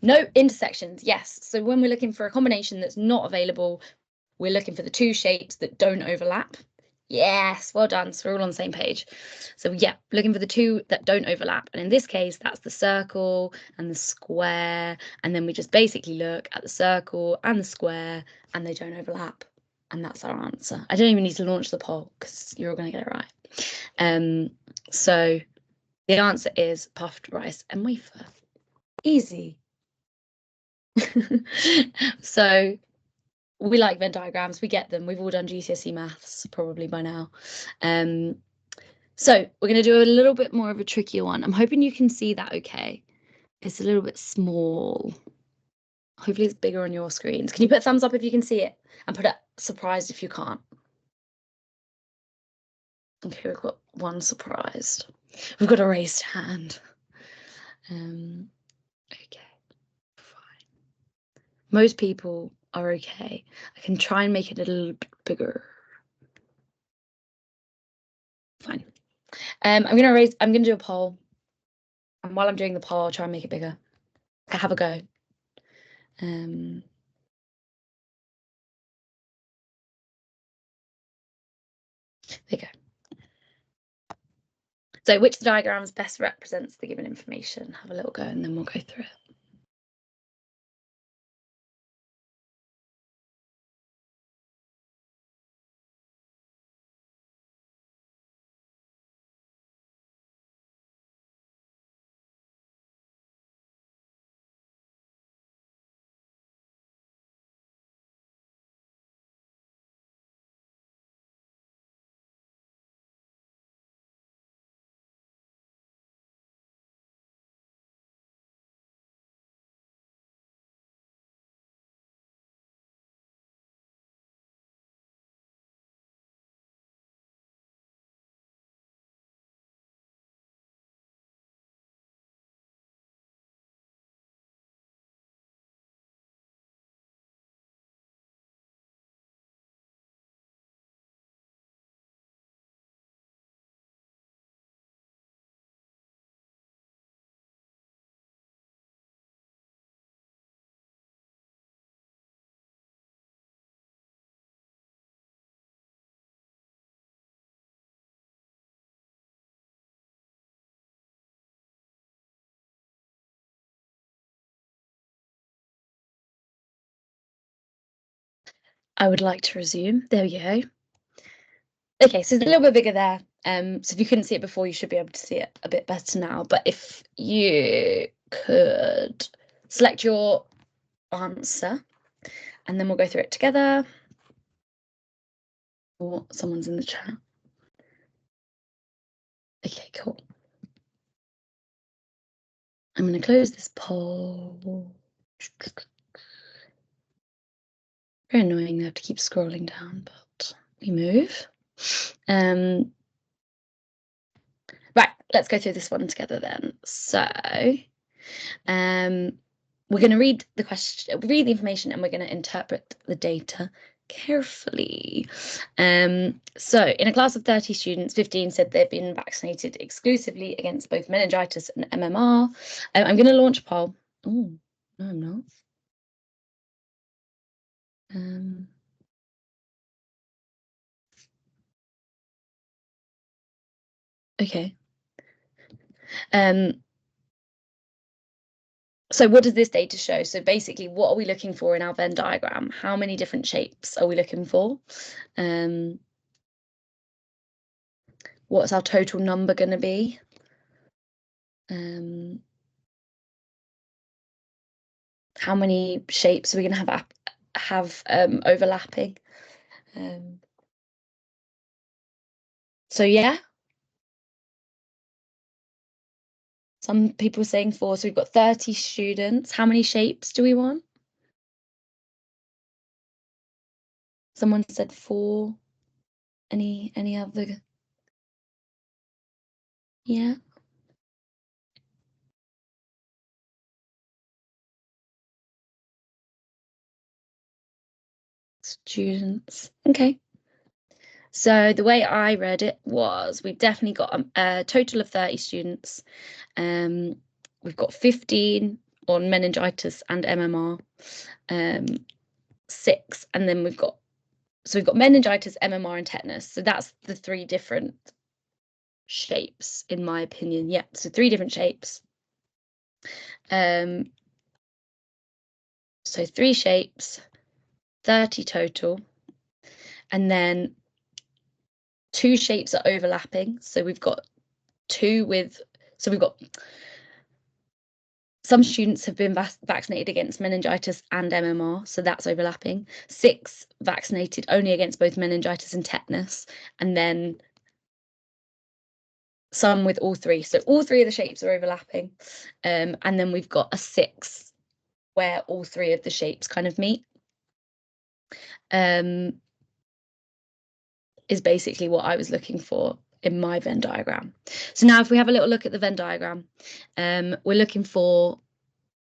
No, intersections. Yes. So when we're looking for a combination that's not available, we're looking for the two shapes that don't overlap. Yes, well done. So we're all on the same page. So yeah, looking for the two that don't overlap. And in this case, that's the circle and the square. And then we just basically look at the circle and the square and they don't overlap. And that's our answer. I don't even need to launch the poll because you're all going to get it right. So the answer is puffed rice and wafer. Easy. So we like Venn diagrams, we get them. We've all done GCSE maths probably by now. So we're going to do a little bit more of a trickier one. I'm hoping you can see that okay. It's a little bit small. Hopefully it's bigger on your screens. Can you put a thumbs up if you can see it? And put a surprised if you can't. Okay, we've got one surprised. We've got a raised hand. Okay, fine. Most people are okay. I can try and make it a little bit bigger. Fine. I'm gonna do a poll. And while I'm doing the poll, I'll try and make it bigger. I have a go. There you go. So which diagrams best represents the given information? Have a little go and then we'll go through it. I would like to resume. There we go. Okay, so it's a little bit bigger there. So if you couldn't see it before, you should be able to see it a bit better now. But if you could select your answer, and then we'll go through it together. Or someone's in the chat. Okay, cool. I'm going to close this poll. Very annoying, they have to keep scrolling down, but we move. Right, let's go through this one together then. So we're going to read the question, read the information, and we're going to interpret the data carefully. So in a class of 30 students, 15 said they've been vaccinated exclusively against both meningitis and MMR. I'm going to launch a poll. Oh, no, I'm not. Okay. So what does this data show? So basically, what are we looking for in our Venn diagram? How many different shapes are we looking for? What's our total number going to be? How many shapes are we going to have overlapping? So yeah. Some people are saying 4. So we've got 30 students. How many shapes do we want? Someone said 4. Any other? Yeah. Students. Okay. So the way I read it was we've definitely got a total of 30 students. We've got 15 on meningitis and MMR, 6, and then we've got meningitis, MMR, and tetanus. So that's the 3 different shapes, in my opinion. Yeah, so 3 different shapes. So 3 shapes, 30 total, and then 2 shapes are overlapping. So we've got 2 with, so we've got some students have been vaccinated against meningitis and MMR, so that's overlapping. 6 vaccinated only against both meningitis and tetanus, and then some with all 3. So all 3 of the shapes are overlapping. And then we've got a 6 where all 3 of the shapes kind of meet. Is basically what I was looking for in my Venn diagram. So now if we have a little look at the Venn diagram, we're looking for,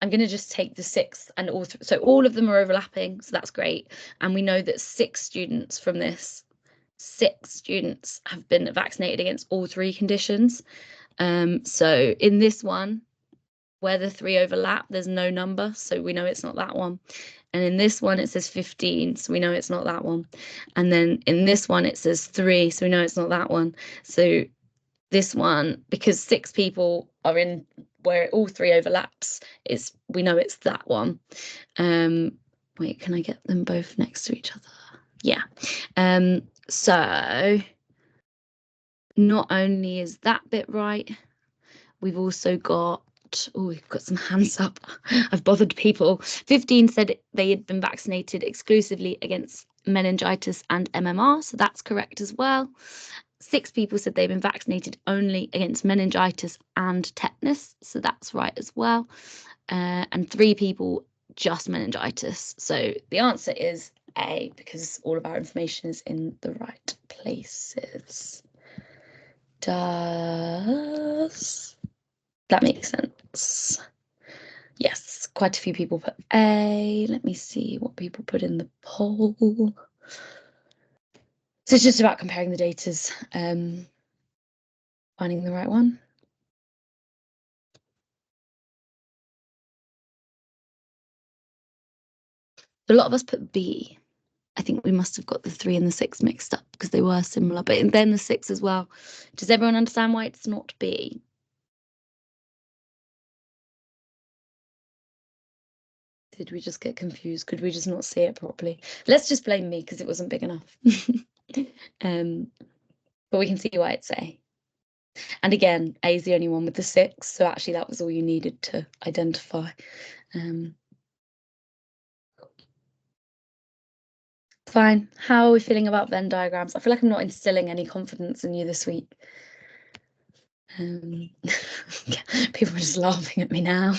I'm going to just take the 6 and all, so all of them are overlapping, so that's great. And we know that 6 students from this, 6 students have been vaccinated against all 3 conditions. So in this one, where the 3 overlap, there's no number, so we know it's not that one. And in this one, it says 15, so we know it's not that one. And then in this one, it says 3, so we know it's not that one. So this one, because 6 people are in where all 3 overlaps, we know it's that one. Wait, can I get them both next to each other? Yeah. So not only is that bit right, we've also got, oh, we've got some hands up. I've bothered people. 15 said they had been vaccinated exclusively against meningitis and MMR, so that's correct as well. 6 people said they've been vaccinated only against meningitis and tetanus, so that's right as well. And 3 people just meningitis. So the answer is A, because all of our information is in the right places. Does that make sense? Yes, quite a few people put A. Let me see what people put in the poll. So it's just about comparing the datas, finding the right one. A lot of us put B. I think we must have got the 3 and the 6 mixed up because they were similar, but then the 6 as well. Does everyone understand why it's not B? Did we just get confused? Could we just not see it properly? Let's just blame me because it wasn't big enough. But we can see why it's A. And again, A is the only one with the 6, so actually that was all you needed to identify. Fine. How are we feeling about Venn diagrams? I feel like I'm not instilling any confidence in you this week. People are just laughing at me now.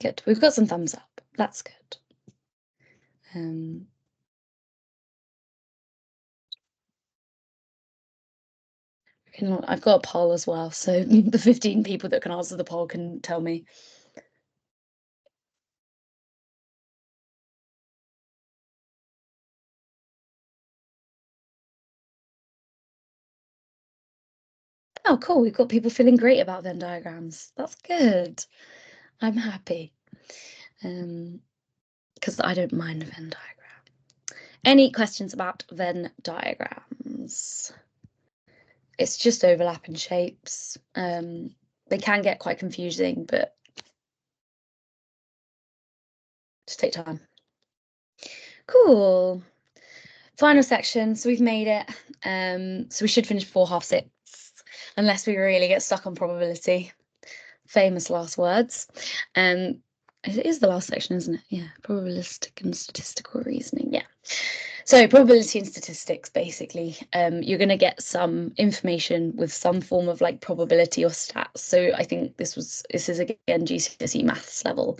Good. We've got some thumbs up. That's good. I've got a poll as well, so the 15 people that can answer the poll can tell me. Oh, cool. We've got people feeling great about Venn diagrams. That's good. I'm happy. Because I don't mind a Venn diagram. Any questions about Venn diagrams? It's just overlapping shapes. They can get quite confusing, but just take time. Cool. Final section. So we've made it. So we should finish before 6:30, unless we really get stuck on probability. Famous last words. It is the last section, isn't it? Yeah, probabilistic and statistical reasoning. Yeah. So probability and statistics, basically, you're going to get some information with some form of like probability or stats. So I think this is again GCSE maths level.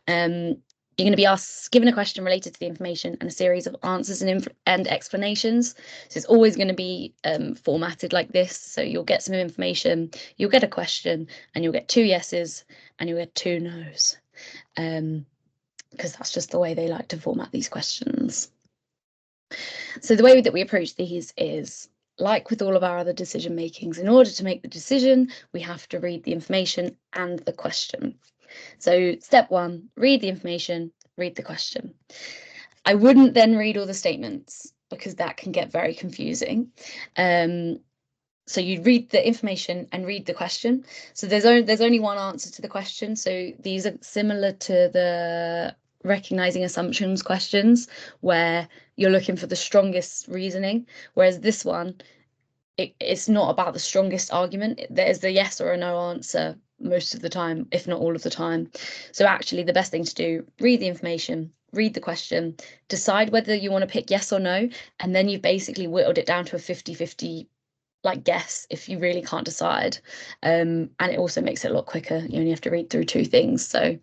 You're going to be given a question related to the information and a series of answers and explanations. So it's always going to be formatted like this. So you'll get some information, you'll get a question, and you'll get 2 yeses and you'll get 2 nos. Because that's just the way they like to format these questions. So the way that we approach these is, like with all of our other decision makings, in order to make the decision, we have to read the information and the question. So step 1, read the information, read the question. I wouldn't then read all the statements because that can get very confusing. So you read the information and read the question. So there's only one answer to the question. So these are similar to the recognizing assumptions questions where you're looking for the strongest reasoning, whereas this one, it's not about the strongest argument. There's the yes or a no answer most of the time, if not all of the time. So actually the best thing to do, read the information, read the question, decide whether you want to pick yes or no, and then you've basically whittled it down to a 50-50 like guess if you really can't decide. And it also makes it a lot quicker. You only have to read through 2 things. So,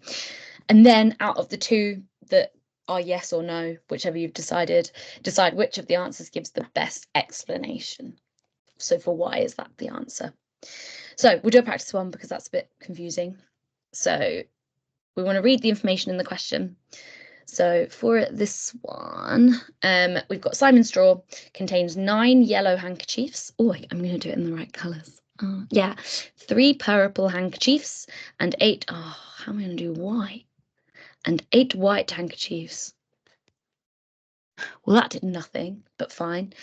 and then out of the 2 that are yes or no, whichever you've decided, decide which of the answers gives the best explanation. So for why is that the answer? So we'll do a practice one because that's a bit confusing. So we want to read the information in the question. So for this one, we've got Simon's straw contains 9 yellow handkerchiefs. Oh, I'm going to do it in the right colours. Yeah, 3 purple handkerchiefs and 8. Oh, how am I going to do white? And 8 white handkerchiefs. Well, that did nothing, but fine.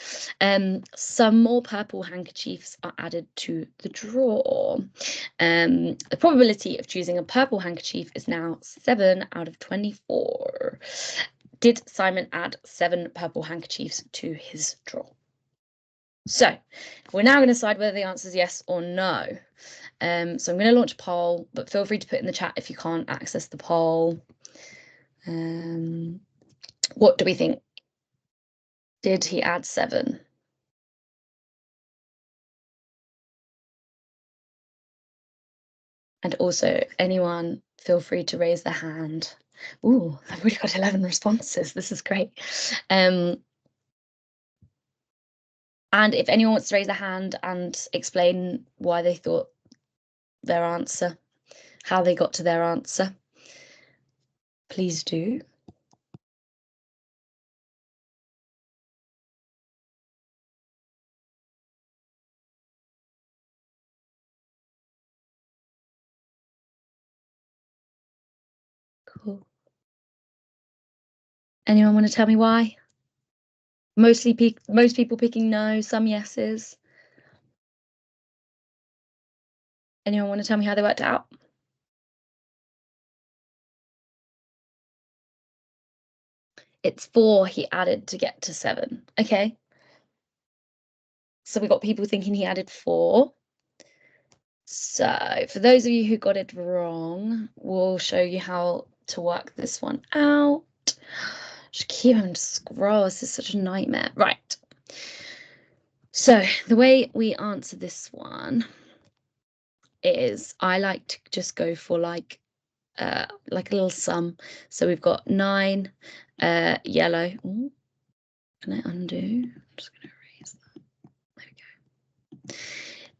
Some more purple handkerchiefs are added to the draw. The probability of choosing a purple handkerchief is now 7 out of 24. Did Simon add 7 purple handkerchiefs to his draw? So we're now going to decide whether the answer is yes or no. So I'm going to launch a poll, but feel free to put in the chat if you can't access the poll. What do we think? Did he add 7? And also, anyone, feel free to raise their hand. Ooh, I've already got 11 responses. This is great. And if anyone wants to raise their hand and explain why they thought their answer, how they got to their answer, please do. Cool. Anyone want to tell me why? Most people picking no, some yeses. Anyone want to tell me how they worked it out? It's 4 he added to get to 7. Okay. So we got people thinking he added 4. So for those of you who got it wrong, we'll show you how to work this one out. Just keep on scroll. This is such a nightmare. Right. So the way we answer this one is I like to just go for like a little sum. So we've got 9 yellow. Ooh, can I undo? I'm just going to erase that. There we go.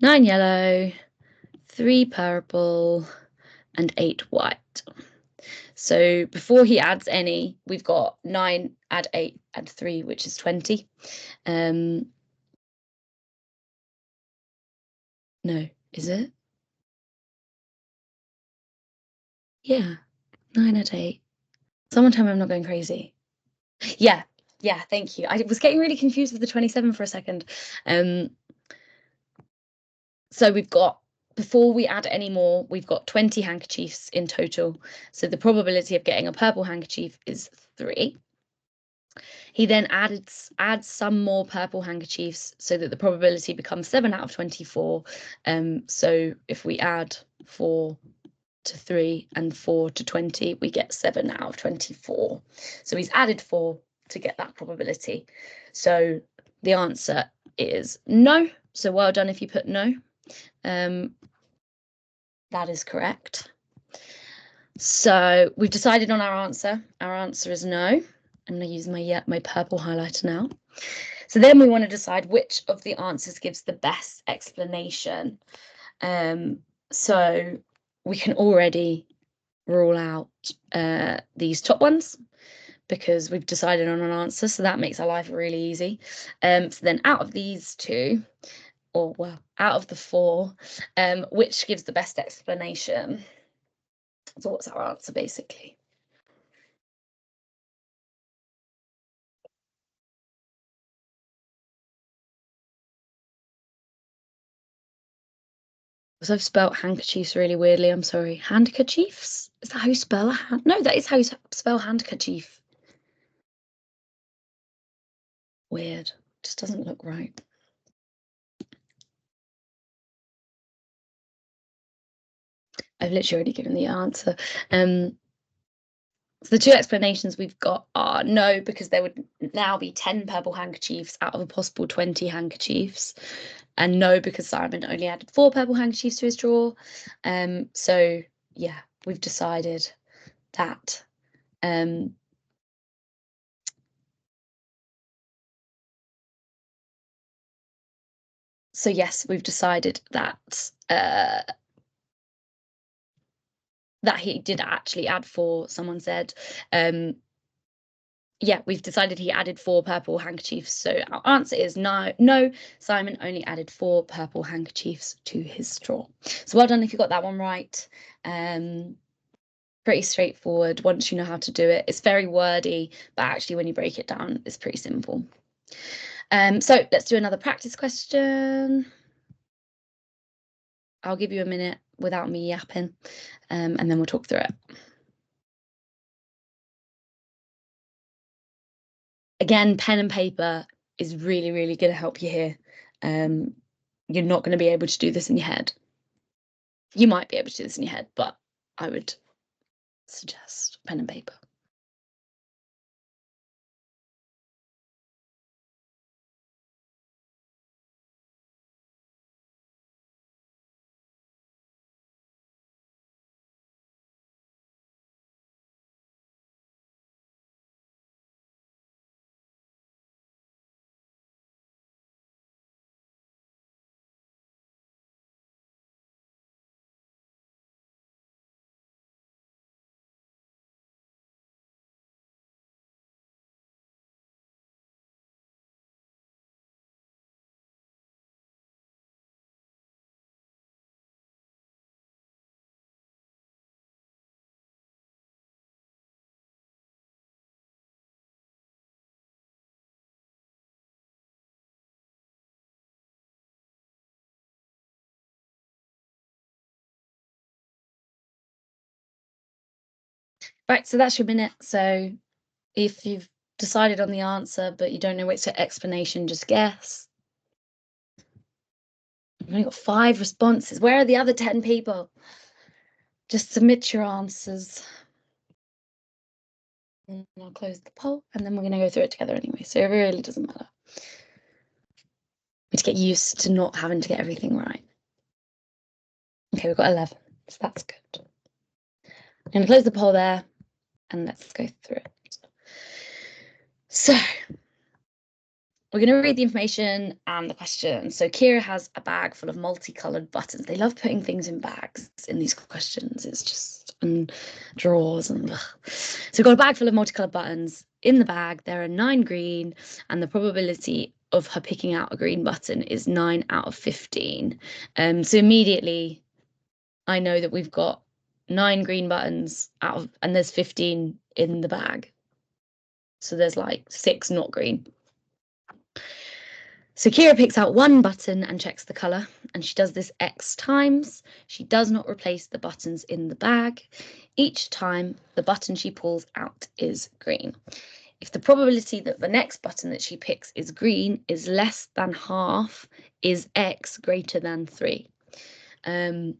9 yellow, 3 purple, and 8 white. So before he adds any, we've got 9, add 8, add 3, which is 20. No, is it? Yeah, 9 add 8. Someone tell me I'm not going crazy. Yeah, thank you. I was getting really confused with the 27 for a second. So we've got, before we add any more, we've got 20 handkerchiefs in total. So the probability of getting a purple handkerchief is 3. He then adds some more purple handkerchiefs so that the probability becomes 7 out of 24. So if we add 4 to 3 and 4 to 20, we get 7 out of 24. So he's added 4 to get that probability. So the answer is no. So well done if you put no. That is correct. So we've decided on our answer. Our answer is no. I'm going to use my purple highlighter now. So then we want to decide which of the answers gives the best explanation. So we can already rule out these top ones because we've decided on an answer. So that makes our life really easy. So then out of these two, or well, out of the four, which gives the best explanation? So what's our answer basically? Because I've spelt handkerchiefs really weirdly, I'm sorry. Handkerchiefs? Is that how you spell a hand? No, that is how you spell handkerchief. Weird. Just doesn't look right. I've literally already given the answer. So the two explanations we've got are no, because there would now be 10 purple handkerchiefs out of a possible 20 handkerchiefs, and no, because Simon only added 4 purple handkerchiefs to his drawer. So yeah, we've decided that so yes, we've decided that that he did actually add 4. Someone said yeah, we've decided he added 4 purple handkerchiefs. So our answer is no. Simon only added 4 purple handkerchiefs to his straw. So well done if you got that one right. Pretty straightforward once you know how to do it. It's very wordy, but actually when you break it down, it's pretty simple. So let's do another practice question. I'll give you a minute without me yapping, and then we'll talk through it. Again, pen and paper is really, really going to help you here. You're not going to be able to do this in your head. You might be able to do this in your head, but I would suggest pen and paper. Right, so that's your minute. So if you've decided on the answer, but you don't know which explanation, just guess. We've only got 5 responses. Where are the other 10 people? Just submit your answers. And I'll close the poll, and then we're going to go through it together anyway, so it really doesn't matter. We need to get used to not having to get everything right. Okay, we've got 11, so that's good. I'm going to close the poll there, and let's go through it. So we're going to read the information and the question. So Kira has a bag full of multicolored buttons. They love putting things in bags in these questions. It's just, and drawers and ugh. So we've got a bag full of multicolored buttons. In the bag, there are 9 green, and the probability of her picking out a green button is 9 out of 15. So immediately I know that we've got 9 green buttons out of, and there's 15 in the bag. So there's like 6 not green. So Kira picks out 1 button and checks the colour, and she does this X times. She does not replace the buttons in the bag. Each time the button she pulls out is green. If the probability that the next button that she picks is green is less than half, is X greater than 3?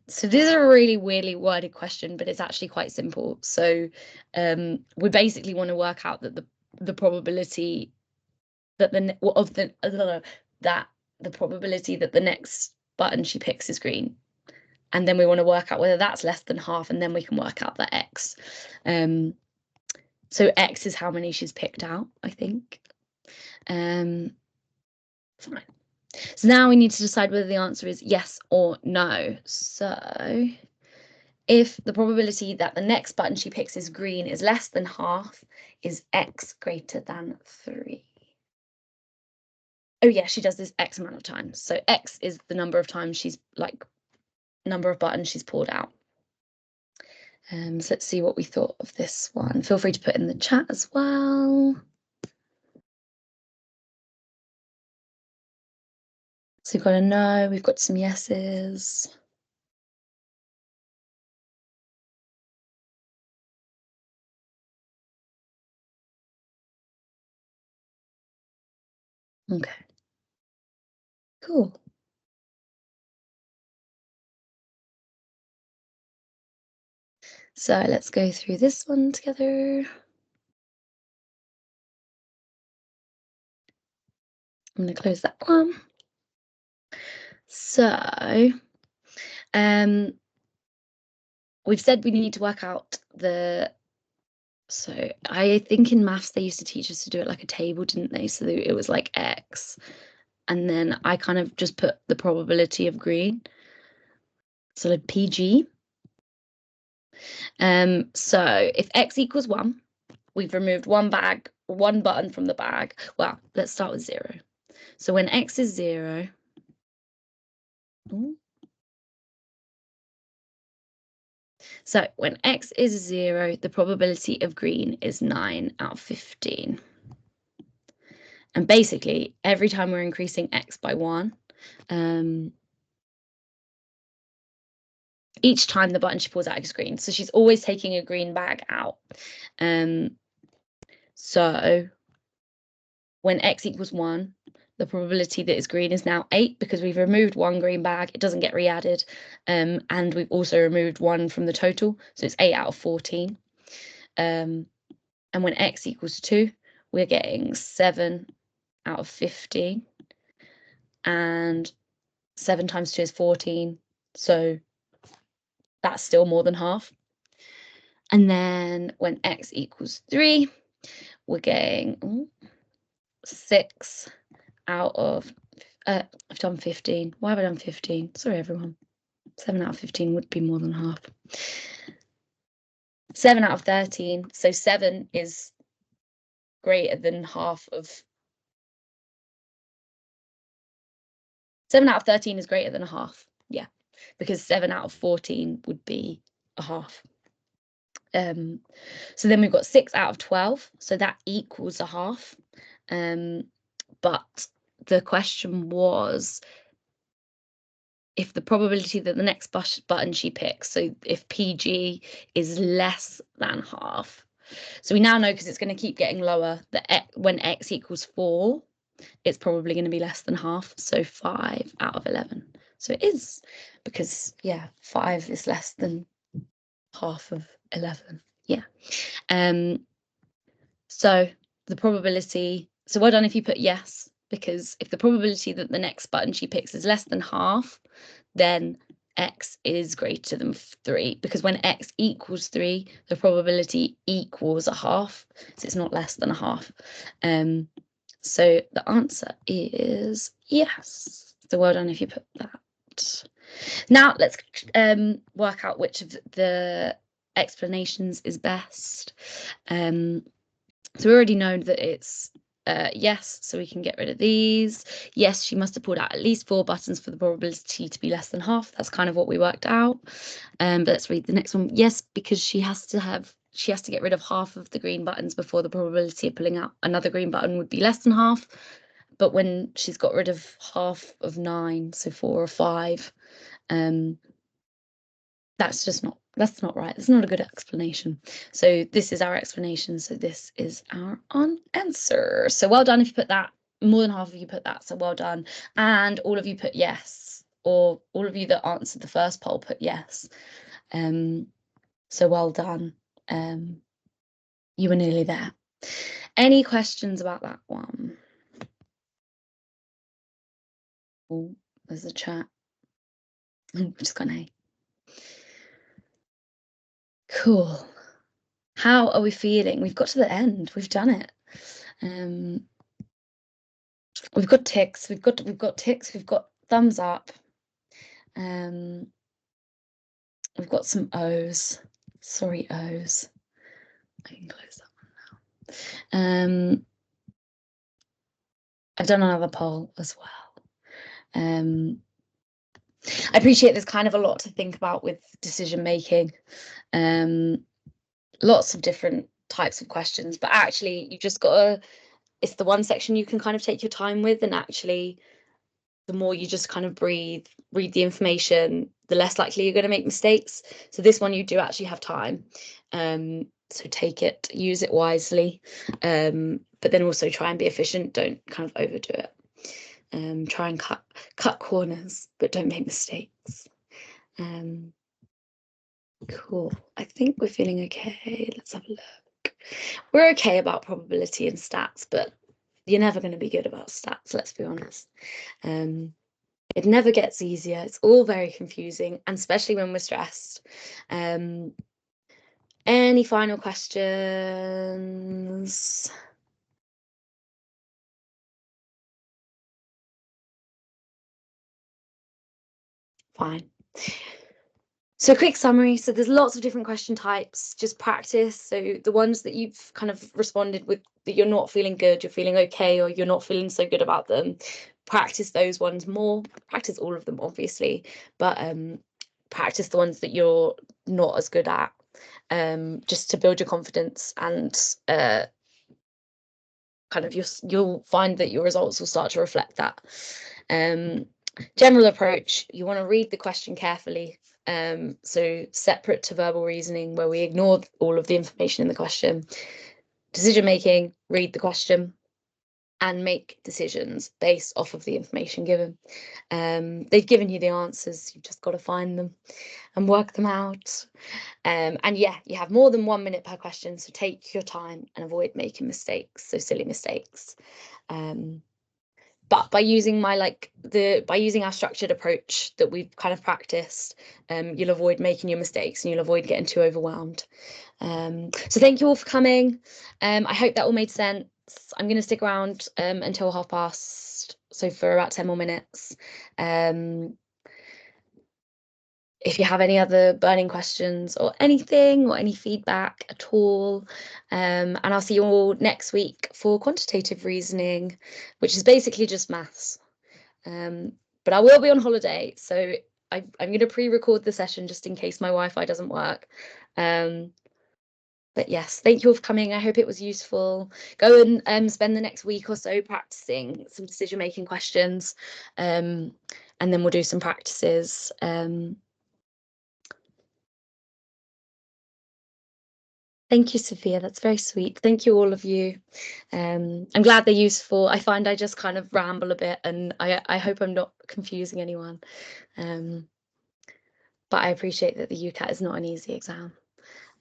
So this is a really weirdly worded question, but it's actually quite simple. So we basically want to work out that the probability that the probability that the next button she picks is green. And then we want to work out whether that's less than half, and then we can work out the x. So x is how many she's picked out, I think. Fine. So now we need to decide whether the answer is yes or no. So if the probability that the next button she picks is green is less than half, is x greater than 3? Oh yeah, she does this x amount of times. So x is the number of times she's number of buttons she's pulled out. So let's see what we thought of this one. Feel free to put in the chat as well. So we've got a no, we've got some yeses. Okay, cool. So let's go through this one together. I'm going to close that one. So we've said we need to work out the, so I think in maths they used to teach us to do it like a table, didn't they? So it was like x, and then I kind of just put the probability of green, so like PG. So if x equals 1, we've removed one button from the bag. Well, let's start with 0. So when x is 0, so when x is 0, the probability of green is 9 out of 15. And basically, every time we're increasing x by 1, each time the button she pulls out is green. So she's always taking a green bag out. So when x equals 1, the probability that it's green is now 8 because we've removed one green bag. It doesn't get re-added. And we've also removed 1 from the total. So it's 8 out of 14. And when x equals 2, we're getting 7 out of 15. And 7 times 2 is 14. So that's still more than half. And then when x equals 3, we're getting 6 out of, I've done 15. Why have I done 15? Sorry, everyone. 7 out of 15 would be more than half. 7 out of 13. So 7 is greater than half of. 7 out of 13 is greater than a half. Yeah, because 7 out of 14 would be a half. So then we've got 6 out of 12. So that equals a half. But the question was if the probability that the next button she picks, so if PG is less than half. So we now know, because it's going to keep getting lower, that when x equals 4, it's probably going to be less than half. So 5 out of 11. So it is, because, yeah, 5 is less than half of 11. Yeah. So the probability, so well done if you put yes, because if the probability that the next button she picks is less than half, then x is greater than 3, because when x equals 3, the probability equals a half, so it's not less than a half. So the answer is yes. So well done if you put that. Now let's work out which of the explanations is best. So we already know that it's yes, so we can get rid of these. Yes, she must have pulled out at least 4 buttons for the probability to be less than half. That's kind of what we worked out. But let's read the next one. Yes, because she has to get rid of half of the green buttons before the probability of pulling out another green button would be less than half. But when she's got rid of half of 9, so 4 or 5, that's not right. That's not a good explanation. So this is our explanation. So this is our answer. So well done if you put that. More than half of you put that. So well done. And all of you put yes, or all of you that answered the first poll put yes. So well done. You were nearly there. Any questions about that one? Oh, there's a chat. I'm just gonna. Cool. How are we feeling? We've got to the end. We've done it. We've got ticks. We've got ticks. We've got thumbs up. We've got some O's. Sorry, O's. I can close that one now. I've done another poll as well. I appreciate there's kind of a lot to think about with decision making. Lots of different types of questions, but actually you just got to, it's the one section you can kind of take your time with, and actually the more you just kind of breathe, read the information, the less likely you're going to make mistakes. So this one you do actually have time. So take it, use it wisely, but then also try and be efficient. Don't kind of overdo it. Try and cut corners, but don't make mistakes. Cool. I think we're feeling okay. Let's have a look. We're okay about probability and stats, but you're never going to be good about stats, let's be honest. It never gets easier. It's all very confusing, and especially when we're stressed. Any final questions? Fine. So quick summary. So there's lots of different question types. Just practice. So the ones that you've kind of responded with that you're not feeling good, you're feeling okay, or you're not feeling so good about them, practice those ones more. Practice all of them, obviously, but practice the ones that you're not as good at, just to build your confidence, and kind of you'll find that your results will start to reflect that. General approach, you want to read the question carefully. So separate to verbal reasoning, where we ignore all of the information in the question. Decision making, read the question and make decisions based off of the information given. They've given you the answers, you've just got to find them and work them out. And yeah, you have more than 1 minute per question, so take your time and avoid making mistakes, so silly mistakes. But by using by using our structured approach that we've kind of practiced, you'll avoid making your mistakes and you'll avoid getting too overwhelmed. So thank you all for coming. I hope that all made sense. I'm going to stick around until past, so for about 10 more minutes. If you have any other burning questions or anything, or any feedback at all, and I'll see you all next week for quantitative reasoning, which is basically just maths. But I will be on holiday, so I'm going to pre-record the session just in case my Wi-Fi doesn't work. But yes, thank you all for coming. I hope it was useful. Go and spend the next week or so practicing some decision-making questions, and then we'll do some practices. Thank you, Sophia. That's very sweet. Thank you, all of you. I'm glad they're useful. I find I just kind of ramble a bit, and I hope I'm not confusing anyone. But I appreciate that the UCAT is not an easy exam.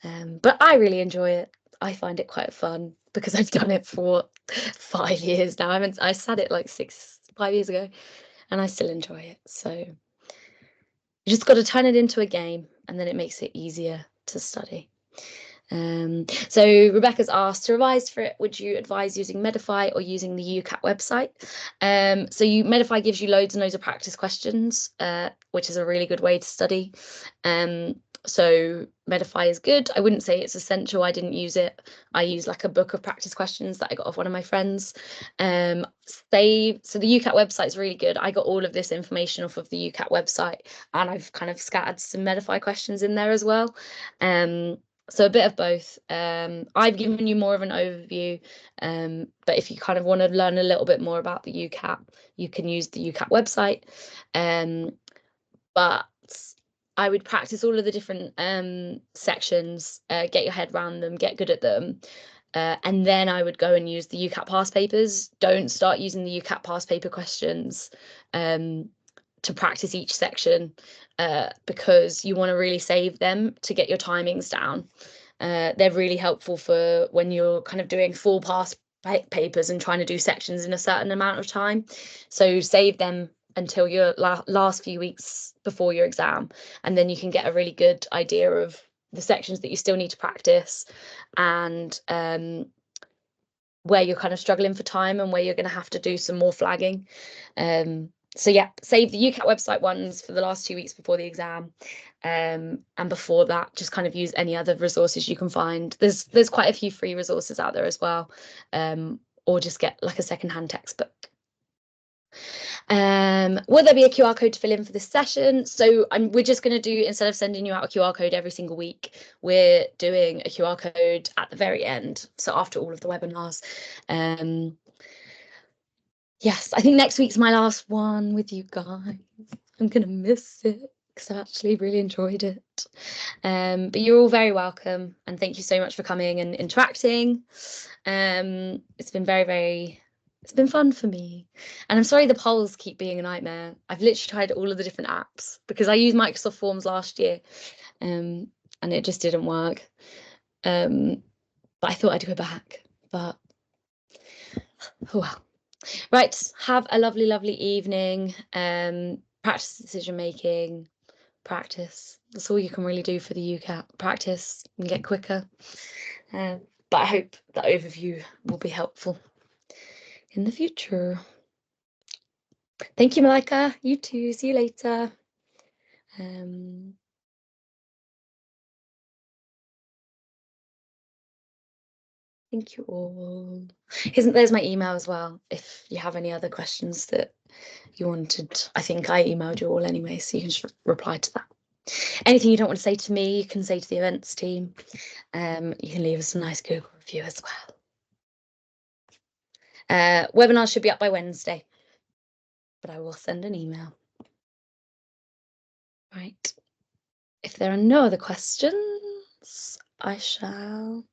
But I really enjoy it. I find it quite fun because I've done it for 5 years now. I sat it like 5 years ago, and I still enjoy it. So you just got to turn it into a game, and then it makes it easier to study. So Rebecca's asked, to revise for it, would you advise using Medify or using the UCAT website? So Medify gives you loads and loads of practice questions, which is a really good way to study. So Medify is good. I wouldn't say it's essential. I didn't use it. I use like a book of practice questions that I got off one of my friends. So the UCAT website is really good. I got all of this information off of the UCAT website, and I've kind of scattered some Medify questions in there as well. So a bit of both. I've given you more of an overview, but if you kind of want to learn a little bit more about the UCAT, you can use the UCAT website. But I would practice all of the different sections, get your head around them, get good at them. And then I would go and use the UCAT past papers. Don't start using the UCAT past paper questions to practice each section, because you want to really save them to get your timings down. They're really helpful for when you're kind of doing full past papers and trying to do sections in a certain amount of time. So save them until your last few weeks before your exam, and then you can get a really good idea of the sections that you still need to practice, and where you're kind of struggling for time and where you're going to have to do some more flagging. So yeah, save the UCAT website ones for the last 2 weeks before the exam, and before that, just kind of use any other resources you can find. There's quite a few free resources out there as well, or just get like a secondhand textbook. Will there be a QR code to fill in for this session? So we're just going to do, instead of sending you out a QR code every single week, we're doing a QR code at the very end. So after all of the webinars. Yes, I think next week's my last one with you guys. I'm going to miss it because I actually really enjoyed it. But you're all very welcome, and thank you so much for coming and interacting. It's been it's been fun for me. And I'm sorry the polls keep being a nightmare. I've literally tried all of the different apps because I used Microsoft Forms last year, and it just didn't work. But I thought I'd go back, but oh well. Right, have a lovely, lovely evening. Practice decision making, practice. That's all you can really do for the UCAT. Practice and get quicker. But I hope that overview will be helpful in the future. Thank you, Malika. You too. See you later. Thank you all. There's my email as well, if you have any other questions that you wanted. I think I emailed you all anyway, so you can just reply to that. Anything you don't want to say to me, you can say to the events team. You can leave us a nice Google review as well. Webinars should be up by Wednesday, but I will send an email. Right. If there are no other questions, I shall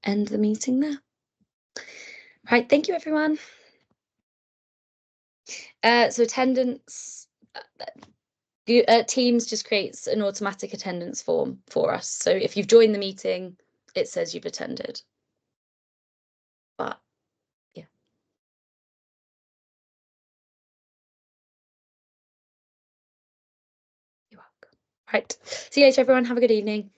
end the meeting there. Right, thank you, everyone. So attendance, Teams just creates an automatic attendance form for us. So if you've joined the meeting, it says you've attended. But yeah. You're welcome. Right. See you later, everyone. Have a good evening.